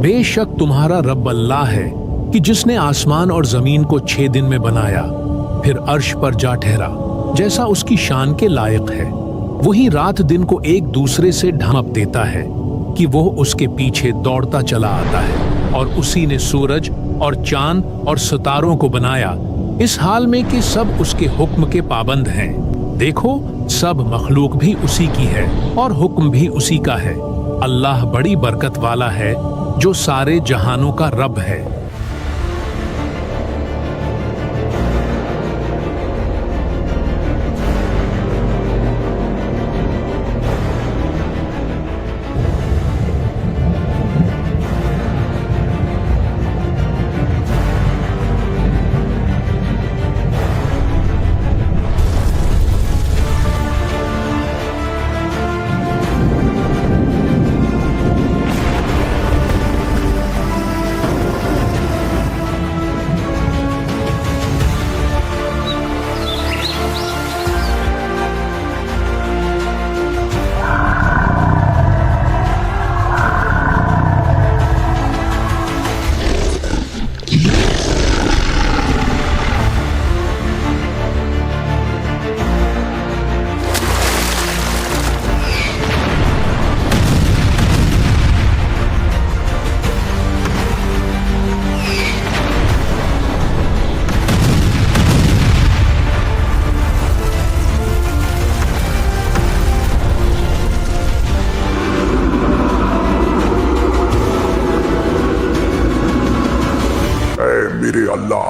बेशक तुम्हारा रब अल्लाह है कि जिसने आसमान और जमीन को 6 दिन में बनाया, फिर अर्श पर जा ठहरा जैसा उसकी शान के लायक है। वही रात दिन को एक दूसरे से ढांप देता है कि वो उसके पीछे दौड़ता चला आता है, और उसी ने सूरज और चांद और सितारों को बनाया इस हाल में कि सब उसके हुक्म के पाबंद हैं। देखो, सब मखलूक भी उसी की है और हुक्म भी उसी का है। अल्लाह बड़ी बरकत वाला है जो सारे जहानों का रब है। मेरे अल्लाह,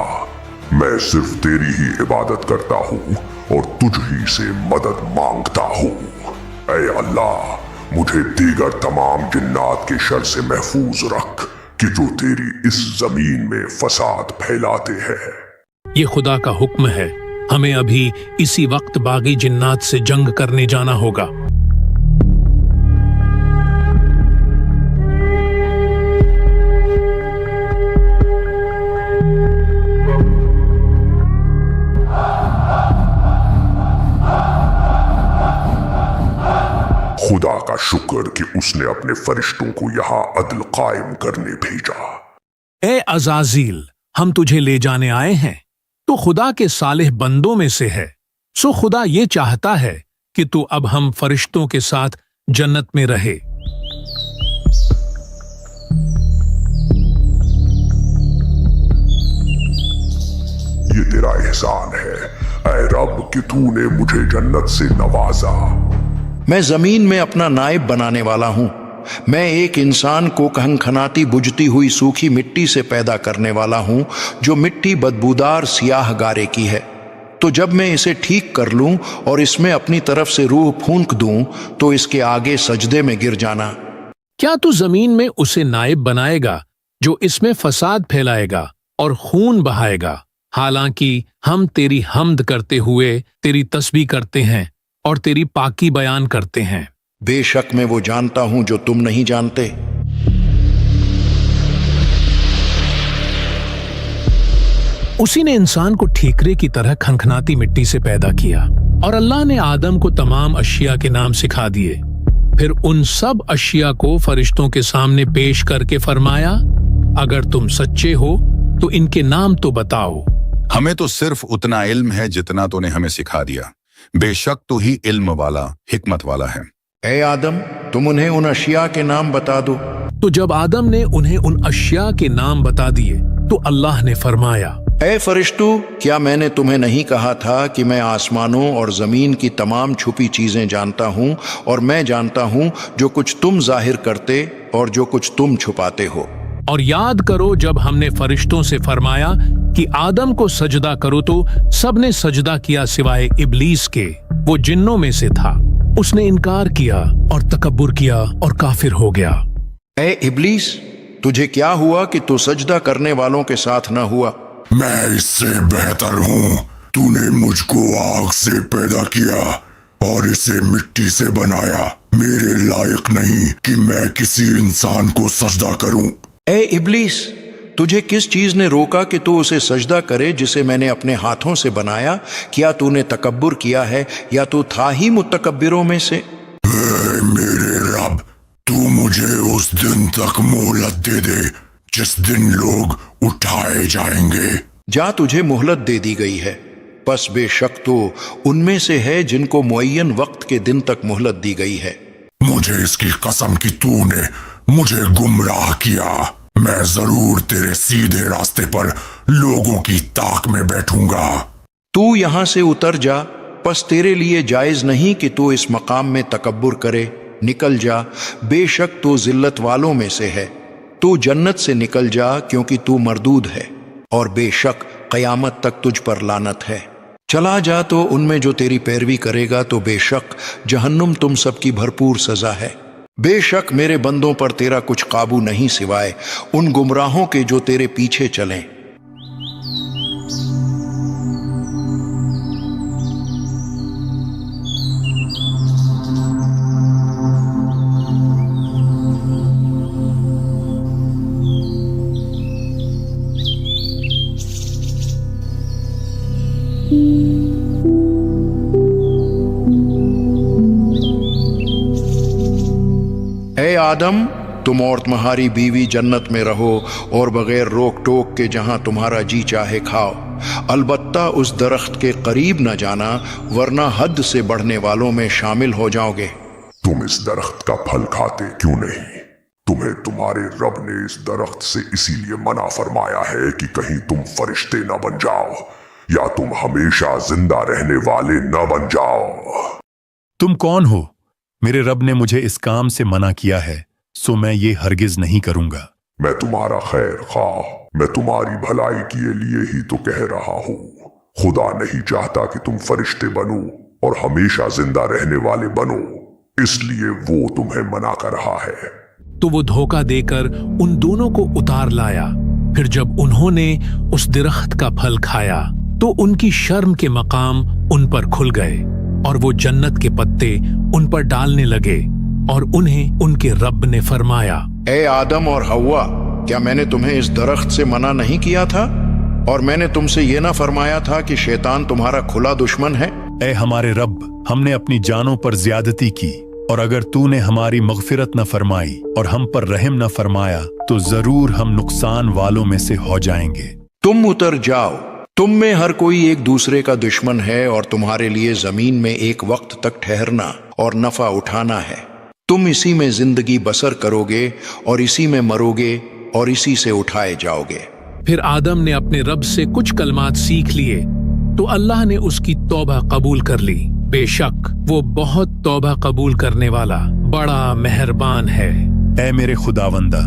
मैं सिर्फ तेरी ही इबादत करता हूँ और तुझ ही से मदद मांगता हूँ। ऐ अल्लाह, मुझे दीगर तमाम जिन्नात के शर से महफूज रख कि जो तेरी इस जमीन में फसाद फैलाते हैं। ये खुदा का हुक्म है, हमें अभी इसी वक्त बागी जिन्नात से जंग करने जाना होगा। खुदा का शुक्र कि उसने अपने फरिश्तों को यहाँ अदल कायम करने भेजा। ए अज़ाज़ील, हम तुझे ले जाने आए हैं, तो खुदा के सालिह बंदों में से है। सो खुदा ये चाहता है कि तू अब हम फरिश्तों के साथ जन्नत में रहे। ये तेरा एहसान है ऐ रब कि तूने मुझे जन्नत से नवाजा। मैं जमीन में अपना नायब बनाने वाला हूं। मैं एक इंसान को खनखनाती बुझती हुई सूखी मिट्टी से पैदा करने वाला हूं, जो मिट्टी बदबूदार सियाह गारे की है। तो जब मैं इसे ठीक कर लूं और इसमें अपनी तरफ से रूह फूंक दूं, तो इसके आगे सजदे में गिर जाना। क्या तू जमीन में उसे नायब बनाएगा जो इसमें फसाद फैलाएगा और खून बहाएगा? हालांकि हम तेरी हम्द करते हुए तेरी तस्बीह करते हैं और तेरी पाकी बयान करते हैं। बेशक मैं वो जानता हूं जो तुम नहीं जानते। उसी ने इंसान को ठीकरे की तरह खनखनाती मिट्टी से पैदा किया, और अल्लाह ने आदम को तमाम अशिया के नाम सिखा दिए। फिर उन सब अशिया को फरिश्तों के सामने पेश करके फरमाया, अगर तुम सच्चे हो तो इनके नाम तो बताओ। हमें तो सिर्फ उतना इल्म है जितना तूने हमें सिखा दिया। बेशक तू ही इल्म वाला, हिकमत वाला है। ए आदम, तुम उन्हें उन अशिया के नाम बता दो। तो जब आदम ने उन्हें उन अशिया के नाम बता दिए, तो अल्लाह ने फरमाया, ए फरिश्तों, क्या मैंने तुम्हें नहीं कहा था कि मैं आसमानों और जमीन की तमाम छुपी चीजें जानता हूं, और मैं जानता हूं जो कुछ तुम जाहिर करते और जो कुछ तुम छुपाते हो। और याद करो जब हमने फरिश्तों से फरमाया कि आदम को सजदा करो, तो सबने सजदा किया सिवाय इब्लीस के, वो जिन्नों में से था। उसने इनकार किया और तकब्बुर किया और काफिर हो गया। ए इब्लीस, तुझे क्या हुआ कि तू सजदा करने वालों के साथ न हुआ? मैं इससे बेहतर हूँ। तूने मुझको आग से पैदा किया और इसे मिट्टी से बनाया। मेरे लायक नहीं कि मैं किसी इंसान को सजदा करूं। ए इब्लीस, तुझे किस चीज ने रोका कि तू उसे सजदा करे जिसे मैंने अपने हाथों से बनाया? क्या तूने तकब्बुर किया है या तू था ही मुतकब्बिरों में से? मेरे रब, तू मुझे उस दिन तक मोहलत दे दे जिस दिन लोग उठाए जाएंगे। जा, तुझे मोहलत दे दी गई है, बस बेशक तो उनमें से है जिनको मुअय्यन वक्त के दिन तक मोहलत दी गई है। मुझे इसकी कसम कि तूने मुझे गुमराह किया। मैं जरूर तेरे सीधे रास्ते पर लोगों की ताक में बैठूंगा। तू यहां से उतर जा, बस तेरे लिए जायज नहीं कि तू इस मकाम में तकब्बुर करे। निकल जा, बेशक तू जिल्लत वालों में से है। तू जन्नत से निकल जा क्योंकि तू मरदूद है, और बेशक क़यामत तक तुझ पर लानत है। चला जा तो उनमें जो तेरी पैरवी करेगा तो बेशक जहन्नुम तुम सबकी भरपूर सजा है। बेशक मेरे बंदों पर तेरा कुछ काबू नहीं सिवाय उन गुमराहों के जो तेरे पीछे चलें। ए आदम, तुम और तुम्हारी बीवी जन्नत में रहो और बगैर रोक टोक के जहां तुम्हारा जी चाहे खाओ। अलबत्ता उस दरख्त के करीब न जाना, वरना हद से बढ़ने वालों में शामिल हो जाओगे। तुम इस दरख्त का फल खाते क्यों नहीं? तुम्हें तुम्हारे रब ने इस दरख्त से इसीलिए मना फरमाया है कि कहीं तुम फरिश्ते न बन जाओ या तुम हमेशा जिंदा रहने वाले न बन जाओ। तुम कौन हो? मेरे रब ने मुझे इस काम से मना किया है, सो मैं ये हरगिज नहीं करूंगा। मैं तुम्हारा खैर खाह, मैं तुम्हारी भलाई के लिए ही तो कह रहा हूँ। खुदा नहीं चाहता कि तुम फरिश्ते बनो और हमेशा जिंदा रहने वाले बनो, इसलिए वो तुम्हें मना कर रहा है। तो वो धोखा देकर उन दोनों को उतार लाया। फिर जब उन्होंने उस दरख्त का फल खाया तो उनकी शर्म के मकाम उन पर खुल गए और वो जन्नत के पत्ते उन पर डालने लगे। और उन्हें उनके रब ने फरमाया, ए आदम और हव्वा, क्या मैंने तुम्हें इस दरख्त से मना नहीं किया था? और मैंने तुमसे ये ना फरमाया था कि शैतान तुम्हारा खुला दुश्मन है? ए हमारे रब, हमने अपनी जानों पर ज्यादती की, और अगर तूने हमारी मगफिरत न फरमाई और हम पर रहम न फरमाया तो जरूर हम नुकसान वालों में से हो जाएंगे। तुम उतर जाओ, तुम में हर कोई एक दूसरे का दुश्मन है और तुम्हारे लिए जमीन में एक वक्त तक ठहरना और नफा उठाना है। तुम इसी में जिंदगी बसर करोगे और इसी में मरोगे और इसी से उठाए जाओगे। फिर आदम ने अपने रब से कुछ कलमात सीख लिए तो अल्लाह ने उसकी तौबा कबूल कर ली। बेशक वो बहुत तौबा कबूल करने वाला बड़ा मेहरबान है। ए मेरे खुदावंदा,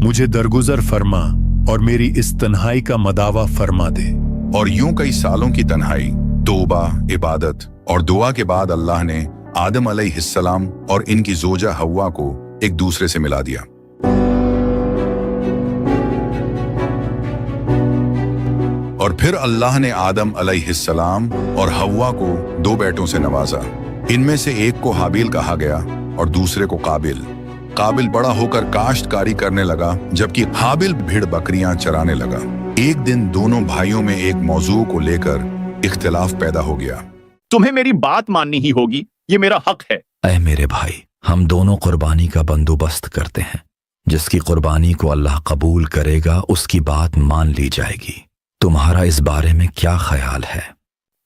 मुझे दरगुजर फरमा और मेरी इस तन्हाई का मदावा फरमा दे। और यूं कई सालों की तन्हाई, तौबा, इबादत और दुआ के बाद अल्लाह ने आदम अलैहिस्सलाम और इनकी जोजा हव्वा को एक दूसरे से मिला दिया। और फिर अल्लाह ने आदम अलैहिस्सलाम और हव्वा को दो बेटों से नवाजा। इनमें से एक को हाबिल कहा गया और दूसरे को काबिल। काबिल बड़ा होकर काश्तकारी करने लगा, जबकि हाबिल भेड़ बकरियां चराने लगा। एक दिन दोनों भाइयों में एक मौजू को लेकर इख्तिलाफ पैदा हो गया। तुम्हें मेरी बात माननी ही होगी, ये मेरा हक है। ऐ मेरे भाई, हम दोनों कुर्बानी का बंदोबस्त करते हैं। जिसकी कुर्बानी को अल्लाह कबूल करेगा उसकी बात मान ली जाएगी। तुम्हारा इस बारे में क्या ख्याल है?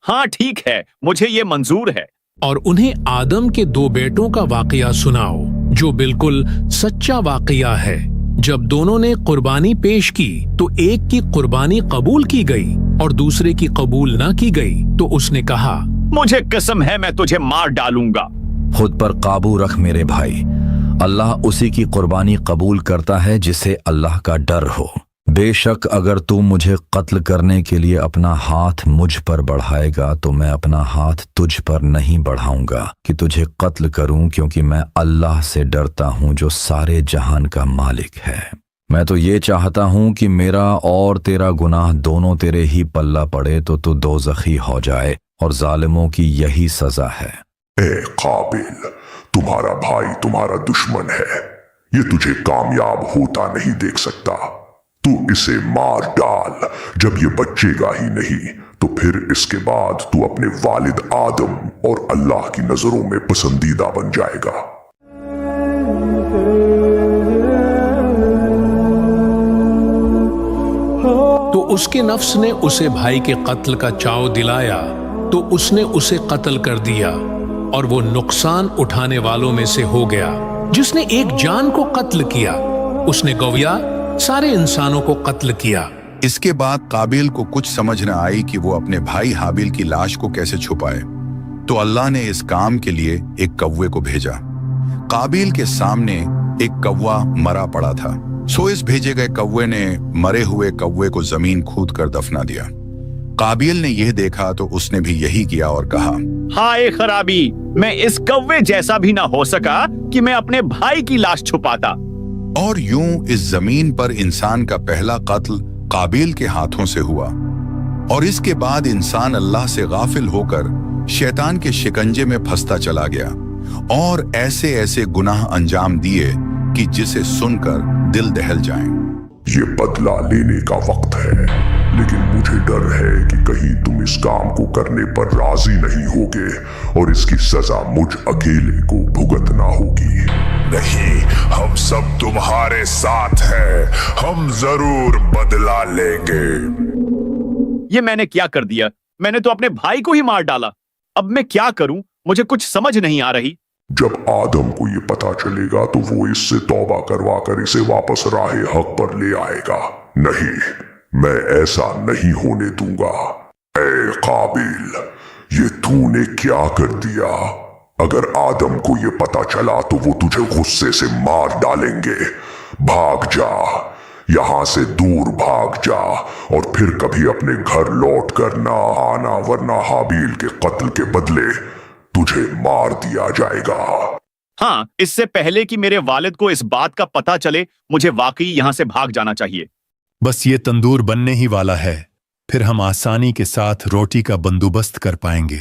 हाँ ठीक है, मुझे ये मंजूर है। और उन्हें आदम के दो बेटों का वाकया सुनाओ जो बिल्कुल सच्चा वाकया है। जब दोनों ने कुर्बानी पेश की तो एक की कुर्बानी कबूल की गई और दूसरे की कबूल न की गई तो उसने कहा, मुझे कसम है मैं तुझे मार डालूंगा। खुद पर काबू रख मेरे भाई, अल्लाह उसी की कुर्बानी कबूल करता है जिसे अल्लाह का डर हो। बेशक अगर तू मुझे कत्ल करने के लिए अपना हाथ मुझ पर बढ़ाएगा तो मैं अपना हाथ तुझ पर नहीं बढ़ाऊंगा कि तुझे कत्ल करूं, क्योंकि मैं अल्लाह से डरता हूं जो सारे जहान का मालिक है। मैं तो ये चाहता हूं कि मेरा और तेरा गुनाह दोनों तेरे ही पल्ला पड़े तो तू दोज़खी हो जाए, और जालिमों की यही सजा है। ए काबिल, तुम्हारा भाई तुम्हारा दुश्मन है, ये तुझे कामयाब होता नहीं देख सकता। तू इसे मार डाल। जब ये बचेगा ही नहीं तो फिर इसके बाद तू अपने वालिद आदम और अल्लाह की नजरों में पसंदीदा बन जाएगा। उसके नफ्स ने उसे भाई के कत्ल का चाव दिलाया तो उसने उसे कत्ल कर दिया और वो नुकसान उठाने वालों में से हो गया। जिसने एक जान को कत्ल किया उसने गौया सारे इंसानों को कत्ल किया। इसके बाद काबिल को कुछ समझ न आई कि वो अपने भाई हाबिल की लाश को कैसे छुपाए, तो अल्लाह ने इस काम के लिए एक कौवे को भेजा। काबिल के सामने एक कौवा मरा पड़ा था, सो इस भेजे गए कौवे ने मरे हुए कौवे को जमीन खोद कर दफना दिया। काबिल ने यह देखा तो उसने भी यही किया और कहा, हाय खराबी, मैं इस कौवे जैसा भी ना हो सका कि मैं अपने भाई की लाश छुपाता। और यूं इस जमीन पर इंसान का पहला कत्ल काबिल के हाथों से हुआ। और इसके बाद इंसान अल्लाह से गाफिल होकर शैतान के शिकंजे में फंसता चला गया और ऐसे ऐसे गुनाह अंजाम दिए कि जिसे सुनकर दिल दहल जाए। ये बदला लेने का वक्त है, लेकिन मुझे डर है कि कहीं तुम इस काम को करने पर राजी नहीं होगे और इसकी सजा मुझ अकेले को भुगतना होगी। नहीं, हम सब तुम्हारे साथ हैं, हम जरूर बदला लेंगे। ये मैंने क्या कर दिया? मैंने तो अपने भाई को ही मार डाला। अब मैं क्या करूं? मुझे कुछ समझ नहीं आ रही। जब आदम को ये पता चलेगा तो वो इससे तौबा करवा कर इसे वापस राहे हक पर ले आएगा। नहीं, मैं ऐसा नहीं होने दूंगा। ए काबिल, ये तूने क्या कर दिया? अगर आदम को ये पता चला तो वो तुझे गुस्से से मार डालेंगे। भाग जा, यहां से दूर भाग जा और फिर कभी अपने घर लौट कर ना आना, वरना हाबील के कत्ल के बदले तुझे मार दिया जाएगा। हाँ, इससे पहले कि मेरे वालिद को इस बात का पता चले, मुझे वाकई यहां से भाग जाना चाहिए। बस ये तंदूर बनने ही वाला है, फिर हम आसानी के साथ रोटी का बंदोबस्त कर पाएंगे।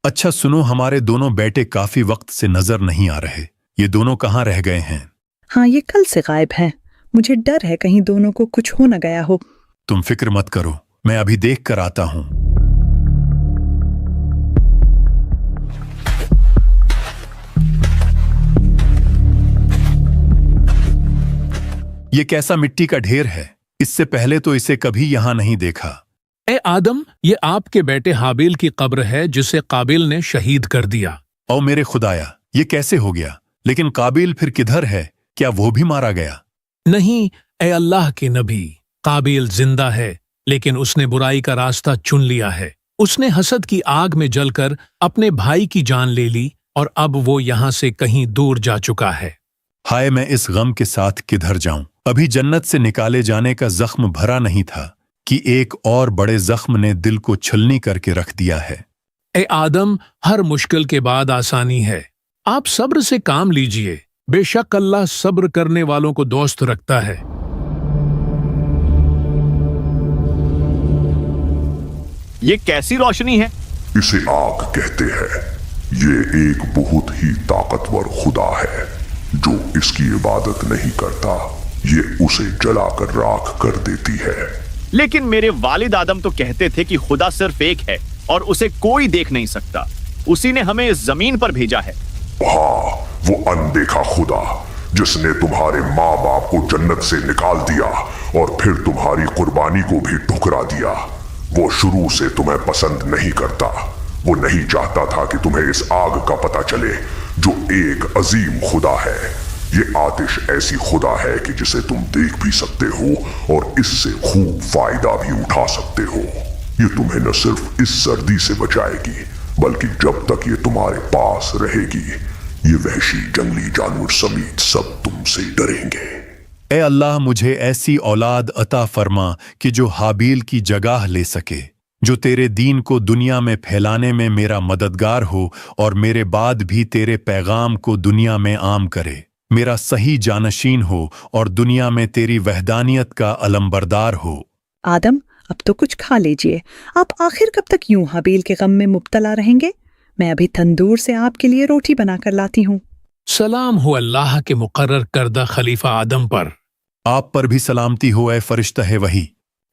अच्छा सुनो, हमारे दोनों बेटे काफी वक्त से नजर नहीं आ रहे। ये दोनों कहाँ रह गए हैं? हाँ, ये कल से गायब हैं। मुझे डर है कहीं दोनों को कुछ हो न गया हो। तुम फिक्र मत करो, मैं अभी देख कर आता हूं। ये कैसा मिट्टी का ढेर है? इससे पहले तो इसे कभी यहां नहीं देखा। ए आदम, ये आपके बेटे हाबिल की कब्र है जिसे काबिल ने शहीद कर दिया। ओ मेरे खुदाया, ये कैसे हो गया? लेकिन काबिल फिर किधर है? क्या वो भी मारा गया? नहीं, ए अल्लाह के नबी, काबिल जिंदा है, लेकिन उसने बुराई का रास्ता चुन लिया है। उसने हसद की आग में जलकर अपने भाई की जान ले ली और अब वो यहां से कहीं दूर जा चुका है। हाय, मैं इस गम के साथ किधर जाऊं? अभी जन्नत से निकाले जाने का जख्म भरा नहीं था कि एक और बड़े जख्म ने दिल को छलनी करके रख दिया है। ए आदम, हर मुश्किल के बाद आसानी है। आप सब्र से काम लीजिए, बेशक अल्लाह सब्र करने वालों को दोस्त रखता है। ये कैसी रोशनी है? इसे आग कहते हैं। ये एक बहुत ही ताकतवर खुदा है। जो इसकी इबादत नहीं करता, ये उसे जलाकर राख कर देती है। लेकिन मेरे वालिद आदम तो कहते थे कि खुदा सिर्फ एक है और उसे कोई देख नहीं सकता। उसी ने हमें इस जमीन पर भेजा है। हाँ, वो अनदेखा खुदा जिसने तुम्हारे माँ बाप को जन्नत से निकाल दिया और फिर तुम्हारी कुर्बानी को भी ठुकरा दिया। वो शुरू से तुम्हें पसंद नहीं करता। वो नहीं चाहता था कि तुम्हें इस आग का पता चले जो एक अजीम खुदा है। ये आतिश ऐसी खुदा है कि जिसे तुम देख भी सकते हो और इससे खूब फायदा भी उठा सकते हो। ये तुम्हें न सिर्फ इस सर्दी से बचाएगी, बल्कि जब तक ये तुम्हारे पास रहेगी, ये वहशी जंगली जानवर समेत सब तुमसे डरेंगे। ए अल्लाह, मुझे ऐसी औलाद अता फरमा कि जो हाबील की जगह ले सके, जो तेरे दीन को दुनिया में फैलाने में मेरा मददगार हो और मेरे बाद भी तेरे पैगाम को दुनिया में आम करे, मेरा सही जानशीन हो और दुनिया में तेरी वहदानियत का अलमबरदार हो। आदम, अब तो कुछ खा लीजिए। आप आखिर कब तक यूं हाबील के गम में मुब्तला रहेंगे? मैं अभी तंदूर से आपके लिए रोटी बनाकर लाती हूँ। सलाम हो अल्लाह के मुकर्रर करदा खलीफा आदम पर। आप पर भी सलामती हो ए फरिश्ता है वही।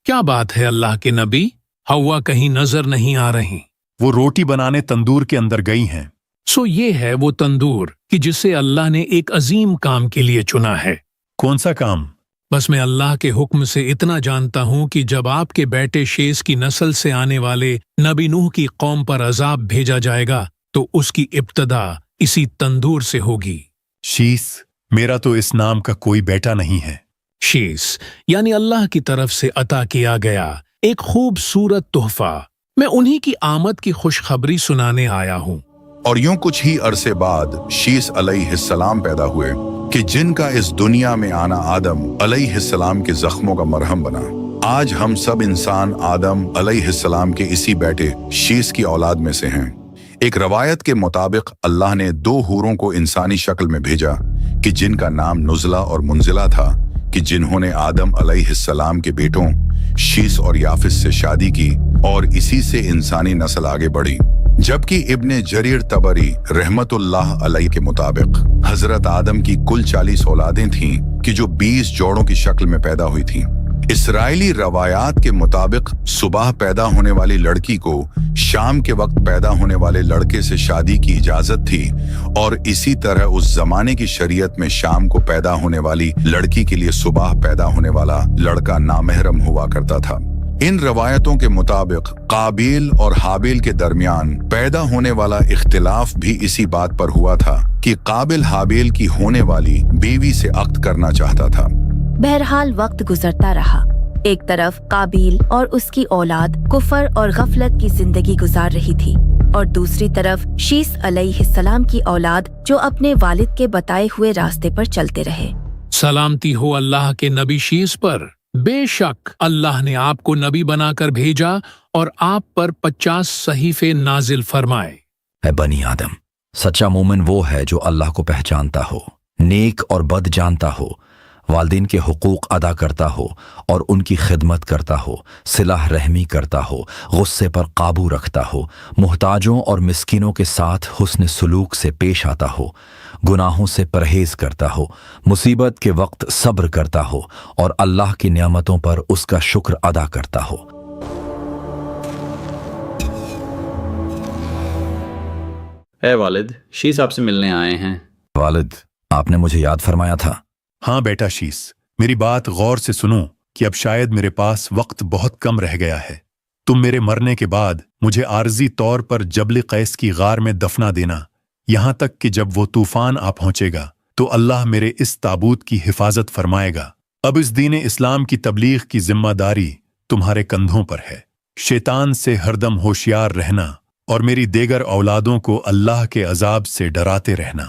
क्या बात है अल्लाह के नबी, हवा कहीं नजर नहीं आ रही। वो रोटी बनाने तंदूर के अंदर गई हैं। सो ये है वो तंदूर कि जिसे अल्लाह ने एक अजीम काम के लिए चुना है। कौन सा काम? बस मैं अल्लाह के हुक्म से इतना जानता हूँ कि जब आपके बेटे शेष की नस्ल से आने वाले नबी नूह की कौम पर अजाब भेजा जाएगा तो उसकी इब्तदा इसी तंदूर से होगी। शीस, मेरा तो इस नाम का कोई बेटा नहीं है। शेष यानी अल्लाह की तरफ से अता किया गया एक खूबसूरत तोहफा। मैं उन्हीं की आमद की खुशखबरी सुनाने आया हूँ। और यूं कुछ ही अरसे बाद शीस अलैहिस्सलाम पैदा हुए कि जिनका इस दुनिया में आना आदम अलैहिस्सलाम के जख्मों का मरहम बना। आज हम सब इंसान आदम अलैहिस्सलाम के इसी बेटे शीस की औलाद में से हैं। एक रवायत के मुताबिक अल्लाह ने 2 हूरों को इंसानी शक्ल में भेजा कि जिनका नाम नुज़ला और मुंजिला था, कि जिन्होंने आदम अलैहिस्सलाम के बेटों शीस और याफिस से शादी की और इसी से इंसानी नस्ल आगे बढ़ी। जबकि इब्ने जरीर तबरी रहमतुल्लाह अलैह के मुताबिक हजरत आदम की कुल 40 औलादें थीं कि जो 20 जोड़ों की शक्ल में पैदा हुई थीं। इसराइली रवायात के मुताबिक सुबह पैदा होने वाली लड़की को शाम के वक्त पैदा होने वाले लड़के से शादी की इजाजत थी और इसी तरह उस जमाने की शरीयत में शाम को पैदा होने वाली लड़की के लिए सुबह पैदा होने वाला लड़का नामहरम हुआ करता था। इन रवायतों के मुताबिक काबिल और हाबिल के दरमियान पैदा होने वाला इख्तिलाफ भी इसी बात पर हुआ था कि काबिल हाबिल की होने वाली बीवी से अक्द करना चाहता था। बहरहाल वक्त गुजरता रहा। एक तरफ काबिल और उसकी औलाद कुफर और गफलत की जिंदगी गुजार रही थी और दूसरी तरफ शीस अलैहिस्सलाम की औलाद जो अपने वालिद के बताए हुए रास्ते पर चलते रहे। सलामती हो अल्लाह के नबी शीस पर। बेशक अल्लाह ने आपको नबी बनाकर भेजा और आप पर 50 सहीफे नाजिल फरमाए। है बनी आदम, सच्चा मोमिन वो है जो अल्लाह को पहचानता हो, नेक और बद जानता हो, वालिदैन के हुकूक अदा करता हो और उनकी खिदमत करता हो, सिलाह रहमी करता हो, गुस्से पर काबू रखता हो, मुहताजों और मिस्किनों के साथ हुस्न सलूक से पेश आता हो, गुनाहों से परहेज करता हो, मुसीबत के वक्त सब्र करता हो और अल्लाह की नियामतों पर उसका शुक्र अदा करता हो। ए वालिद, शीस आपसे मिलने आए हैं। वालिद, आपने मुझे याद फरमाया था। हाँ बेटा शीस, मेरी बात गौर से सुनो कि अब शायद मेरे पास वक्त बहुत कम रह गया है। तुम मेरे मरने के बाद मुझे आर्जी तौर पर जबल कैस की गार में दफना देना, यहां तक कि जब वो तूफान आ पहुंचेगा तो अल्लाह मेरे इस ताबूत की हिफाजत फरमाएगा। अब इस दीन इस्लाम की तबलीग की जिम्मेदारी तुम्हारे कंधों पर है। शैतान से हरदम होशियार रहना और मेरी देगर औलादों को अल्लाह के अजाब से डराते रहना।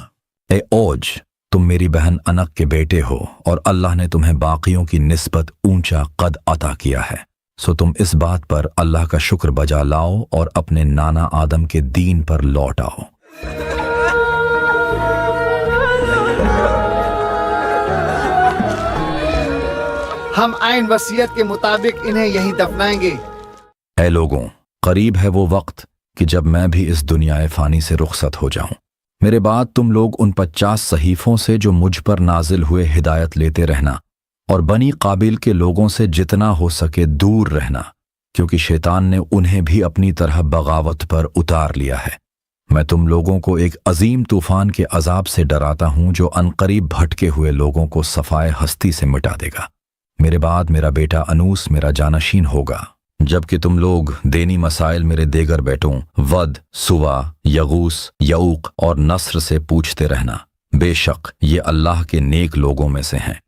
ए ओज, तुम मेरी बहन अनक के बेटे हो और अल्लाह ने तुम्हें बाकियों की निस्बत ऊंचा कद अता किया है, सो तुम इस बात पर अल्लाह का शुक्र बजा लाओ और अपने नाना आदम के दीन पर लौट आओ। हम आइन वसीयत के मुताबिक इन्हें यहीं दफनाएंगे। ऐ लोगों, करीब है वो वक्त कि जब मैं भी इस दुनियाए फानी से रुखसत हो जाऊं। मेरे बाद तुम लोग उन 50 सहीफों से जो मुझ पर नाजिल हुए हिदायत लेते रहना और बनी काबिल के लोगों से जितना हो सके दूर रहना, क्योंकि शैतान ने उन्हें भी अपनी तरह बगावत पर उतार लिया है। मैं तुम लोगों को एक अजीम तूफान के अजाब से डराता हूं जो अनकरीब भटके हुए लोगों को सफाए हस्ती से मिटा देगा। मेरे बाद मेरा बेटा अनूस मेरा जानशीन होगा, जबकि तुम लोग देनी मसाइल मेरे देगर बेटों वद, सुवा, यगूस, यऊक और नस्र से पूछते रहना। बेशक ये अल्लाह के नेक लोगों में से हैं।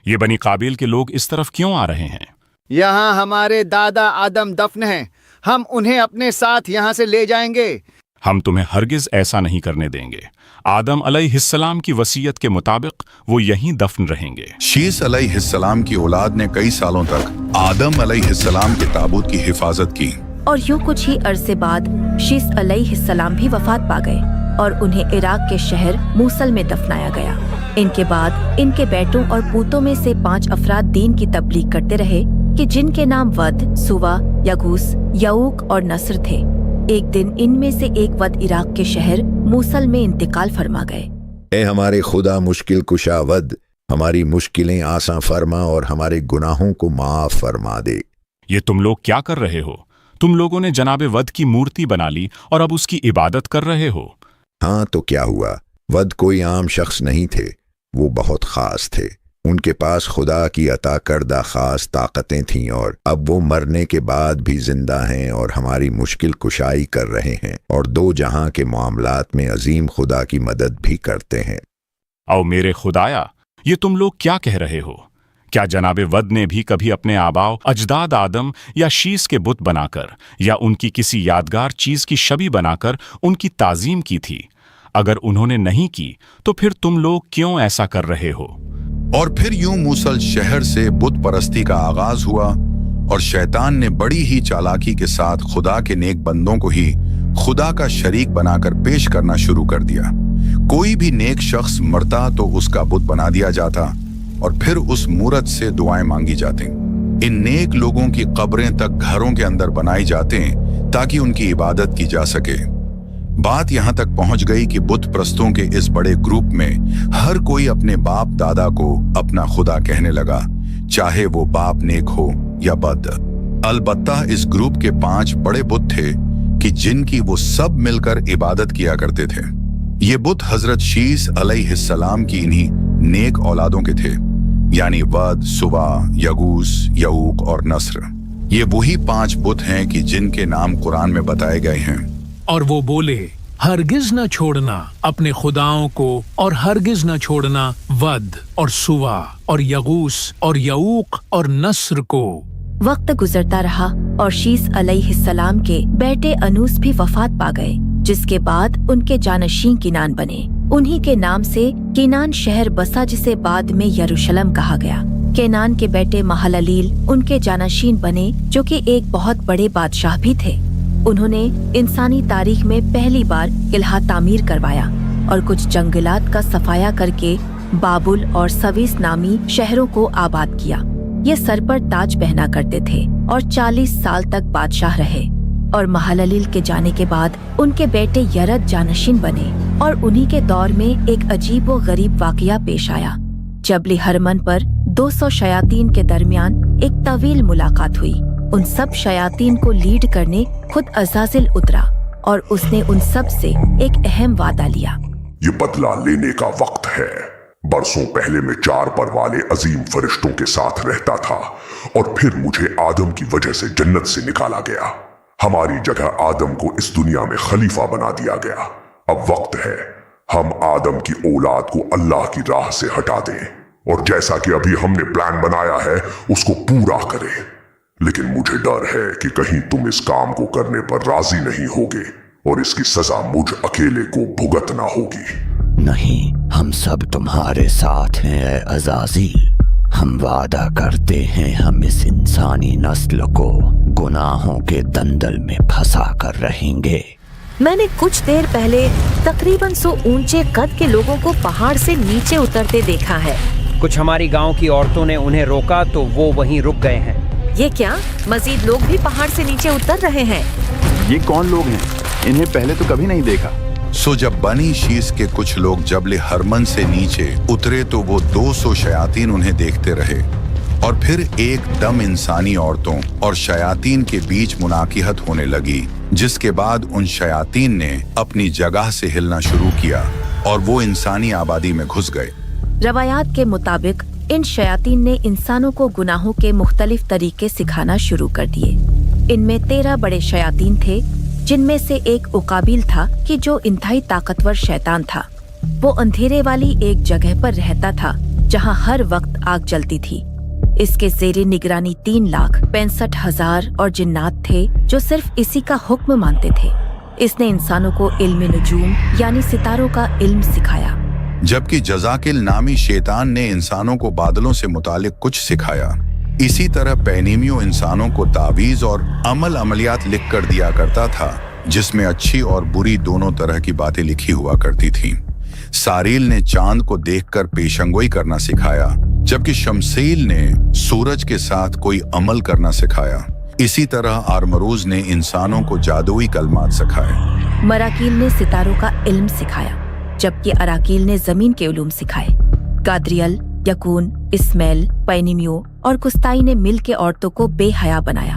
ये बनी काबिल के लोग इस तरफ क्यों आ रहे हैं? यहाँ हमारे दादा आदम दफन हैं, हम उन्हें अपने साथ यहाँ से ले जाएंगे। हम तुम्हें हरगिज ऐसा नहीं करने देंगे। आदम अलैहिस्सलाम की वसीयत के मुताबिक वो यहीं दफन रहेंगे। शीस अलैहिस्सलाम की औलाद ने कई सालों तक आदम अलैहिस्सलाम के ताबूत की हिफाजत की और यूं कुछ ही अरसे बाद शीस अलैहिस्सलाम भी वफात पा गए और उन्हें इराक के शहर मूसल में दफनाया गया। इनके बाद इनके बेटों और पूतों में से 5 अफराद दीन की तबलीग करते रहे कि जिनके नाम वद, सुवा, यगूस, यऊक और नस्र थे। एक दिन इनमें से एक वद इराक के शहर मूसल में इंतकाल फरमा गए। ए हमारे खुदा मुश्किल कुशा वद, हमारी मुश्किलें आसान फरमा और हमारे गुनाहों को माफ फरमा दे। ये तुम लोग क्या कर रहे हो? तुम लोगों ने जनाबे वद की मूर्ति बना ली और अब उसकी इबादत कर रहे हो। हाँ तो क्या हुआ, वद कोई आम शख्स नहीं थे, वो बहुत खास थे। उनके पास खुदा की अता करदा खास ताकतें थीं और अब वो मरने के बाद भी जिंदा हैं और हमारी मुश्किल कुशाई कर रहे हैं और दो जहां के मामलात में अजीम खुदा की मदद भी करते हैं। औ मेरे खुदाया, ये तुम लोग क्या कह रहे हो? क्या जनाबे वद ने भी कभी अपने आबाओ अजदाद आदम या शीस के बुत बनाकर या उनकी किसी यादगार चीज की शबी बनाकर उनकी ताजीम की थी? अगर उन्होंने नहीं की तो फिर तुम लोग क्यों ऐसा कर रहे हो? और फिर यूं मूसल शहर से बुत परस्ती का आगाज हुआ और शैतान ने बड़ी ही चालाकी के साथ खुदा के नेक बंदों को ही खुदा का शरीक बनाकर पेश करना शुरू कर दिया। कोई भी नेक शख्स मरता तो उसका बुत बना दिया जाता और फिर उस मूरत से दुआएं मांगी जाती। इन नेक लोगों की कब्रें तक घरों के अंदर बनाई जाते ताकि उनकी इबादत की जा सके। बात यहां तक पहुंच गई कि बुत प्रस्तों के इस बड़े ग्रुप में हर कोई अपने बाप दादा को अपना खुदा कहने लगा, चाहे वो बाप नेक हो या बद। अलबत्ता इस ग्रुप के 5 बड़े बुत थे कि जिनकी वो सब मिलकर इबादत किया करते थे। ये बुत हजरत शीस अलैहिस्सलाम की इन्हीं नेक औलादों के थे, यानी वद, सुवा, यगूस, यऊक और नस्र। ये वही 5 बुत हैं कि जिनके नाम कुरान में बताए गए हैं। और वो बोले, हरगिज न छोड़ना अपने खुदाओं को और हरगिज न छोड़ना वद और सुवा और यगूस और यऊक और नस्र को। वक्त गुजरता रहा और शीस अलैहिस्सलाम के बेटे अनूस भी वफात पा गए, जिसके बाद उनके जानशीन किनान बने। उन्हीं के नाम से किनान शहर बसा, जिसे बाद में यरूशलेम कहा गया। केनान के बेटे महललील उनके जानशीन बने, जो कि एक बहुत बड़े बादशाह भी थे। उन्होंने इंसानी तारीख में पहली बार किला तामीर करवाया और कुछ जंगलात का सफाया करके बाबुल और सवीस नामी शहरों को आबाद किया। ये सर पर ताज पहना करते थे और 40 साल तक बादशाह रहे। और महललील के जाने के बाद उनके बेटे यरद जानशीन बने और उन्हीं के दौर में एक अजीब व गरीब वाकया पेश आया। जबल हरमन पर 200 शयातीन के दरमियान एक तवील मुलाकात हुई। उन सब शयातीन को लीड करने खुद अज़ाज़िल उतरा और उसने उन सब से एक अहम वादा लिया। ये बदला लेने का वक्त है। बरसों पहले मैं 4 पर वाले अजीम फरिश्तों के साथ रहता था और फिर मुझे आदम की वजह से जन्नत से निकाला गया। हमारी जगह आदम को इस दुनिया में खलीफा बना दिया गया। अब वक्त है हम आदम की औलाद को अल्लाह की राह से हटा दें और जैसा कि अभी हमने प्लान बनाया है उसको पूरा करें। लेकिन मुझे डर है कि कहीं तुम इस काम को करने पर राजी नहीं होगे और इसकी सजा मुझ अकेले को भुगतना होगी। नहीं, हम सब तुम्हारे साथ हैं ऐ अज़ाज़ील। हम वादा करते हैं हम इस इंसानी नस्ल को गुनाहों के दंदल में फंसा कर रहेंगे। मैंने कुछ देर पहले तकरीबन 100 ऊंचे कद के लोगों को पहाड़ से नीचे उतरते देखा है। कुछ हमारी गांव की औरतों ने उन्हें रोका तो वो वहीं रुक गए हैं। ये क्या, मजीद लोग भी पहाड़ से नीचे उतर रहे हैं? ये कौन लोग हैं? इन्हें पहले तो कभी नहीं देखा। सो जब बनी शीस के कुछ लोग जबल हरमन से नीचे उतरे तो वो 200 शयातीन उन्हें देखते रहे और फिर एकदम इंसानी औरतों और शयातीन के बीच मुनाकिहत होने लगी, जिसके बाद उन शयातीन ने अपनी जगह से हिलना शुरू किया और वो इंसानी आबादी में घुस गए। रवायात के मुताबिक इन शयातीन ने इंसानों को गुनाहों के मुख्तलिफ तरीके सिखाना शुरू कर दिए। इनमें 13 बड़े शयातीन थे, जिनमें से एक उकाबिल था कि जो इंतहाई ताकतवर शैतान था। वो अंधेरे वाली एक जगह पर रहता था जहां हर वक्त आग जलती थी। इसके ज़ेरे निगरानी 3,65,000 और जिन्नात थे जो सिर्फ इसी का हुक्म मानते थे। इसने इंसानों को इल्म नुजूम यानी सितारों का इल्म सिखाया, जबकि जज़ाकिल नामी शैतान ने इंसानों को बादलों से मुतालिक कुछ सिखाया। इसी तरह पैनीमियो इंसानों को तावीज़ और अमलियात लिख कर दिया करता था, जिसमें अच्छी और बुरी दोनों तरह की बातें लिखी हुआ करती थीं। सारील ने चांद को देखकर पेशंगोई करना सिखाया, जबकि शमसील ने सूरज के साथ कोई अमल करना सिखाया। इसी तरह आरमरूज ने इंसानों को जादुई कलमात सिखाए। मराकील ने सितारों का इल्म सिखाया, जबकि अराकील ने जमीन के उलूम सिखाए। गाद्रियल, यकून, इस्माइल, पैनीमियो और कुस्ताई ने मिल के औरतों को बेहया बनाया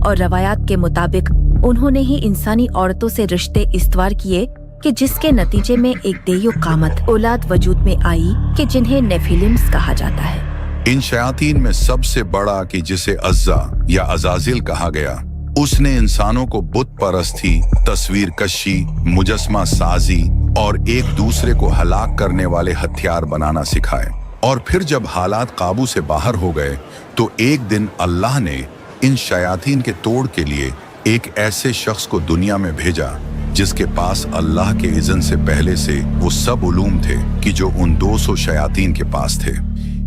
और रवायात के मुताबिक उन्होंने ही इंसानी औरतों से रिश्ते इस्तवार किए कि जिसके नतीजे में एक देयो कामत औलाद वजूद में आई कि जिन्हें नेफिलिम्स कहा जाता है। इन शयातीन में सबसे बड़ा कि जिसे अज्जा या अजाजिल कहा गया, उसने इंसानों को बुत परस्ती, तस्वीर कशी, मुजस्मा साजी और एक दूसरे को हलाक करने वाले हथियार बनाना सिखाए। और फिर जब हालात काबू से बाहर हो गए तो एक दिन अल्लाह ने इन शयातीन के तोड़ के लिए एक ऐसे शख्स को दुनिया में भेजा जिसके पास अल्लाह के इज़्न से पहले से वो सब उलूम थे कि जो उन 200 शयातीन के पास थे।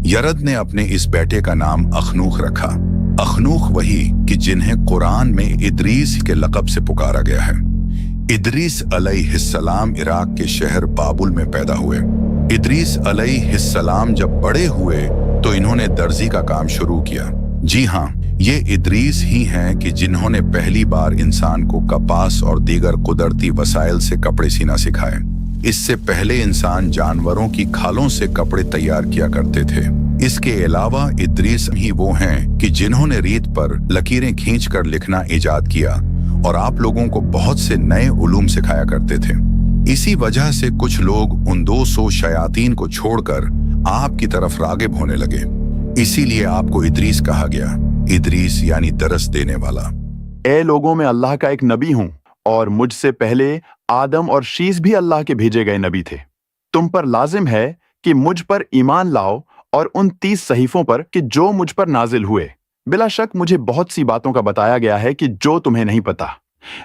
यरद ने अपने इस बेटे का नाम अखनूख रखा। अखनूख वही कि जिन्हें कुरान में इदरीस के लक़ब से पुकारा गया है। इदरीस अलैहिस्सलाम इराक के शहर बाबुल में पैदा हुए। इदरीस अलैहिस्सलाम जब बड़े हुए तो इन्होंने दर्जी का काम शुरू किया। जी हाँ, ये इदरीस ही हैं कि जिन्होंने पहली बार इंसान को कपास और दीगर कुदरती वसाइल से कपड़े सीना सिखाए। इससे पहले इंसान जानवरों की खालों से कपड़े तैयार किया करते थे। इसके अलावा इदरीस ही वो हैं कि जिन्होंने रीत पर लकीरें खींचकर लिखना इजाद किया और आप लोगों को बहुत से नए उलूम सिखाया करते थे। इसी वजह से कुछ लोग उन 200 शयातीन को छोड़कर आपकी तरफ रागिब होने लगे। इसीलिए आपको इदरीस कहा गया। इदरीस यानी दरस देने वाला। ए लोगों में अल्लाह का एक नबी हूँ और मुझसे पहले आदम और शीस भी अल्लाह के भेजे गए नबी थे। तुम पर लाजिम है कि मुझ पर ईमान लाओ और उन 30 सहीफों पर कि जो मुझ पर नाजिल हुए। बिला शक मुझे बहुत सी बातों का बताया गया है कि जो तुम्हें नहीं पता।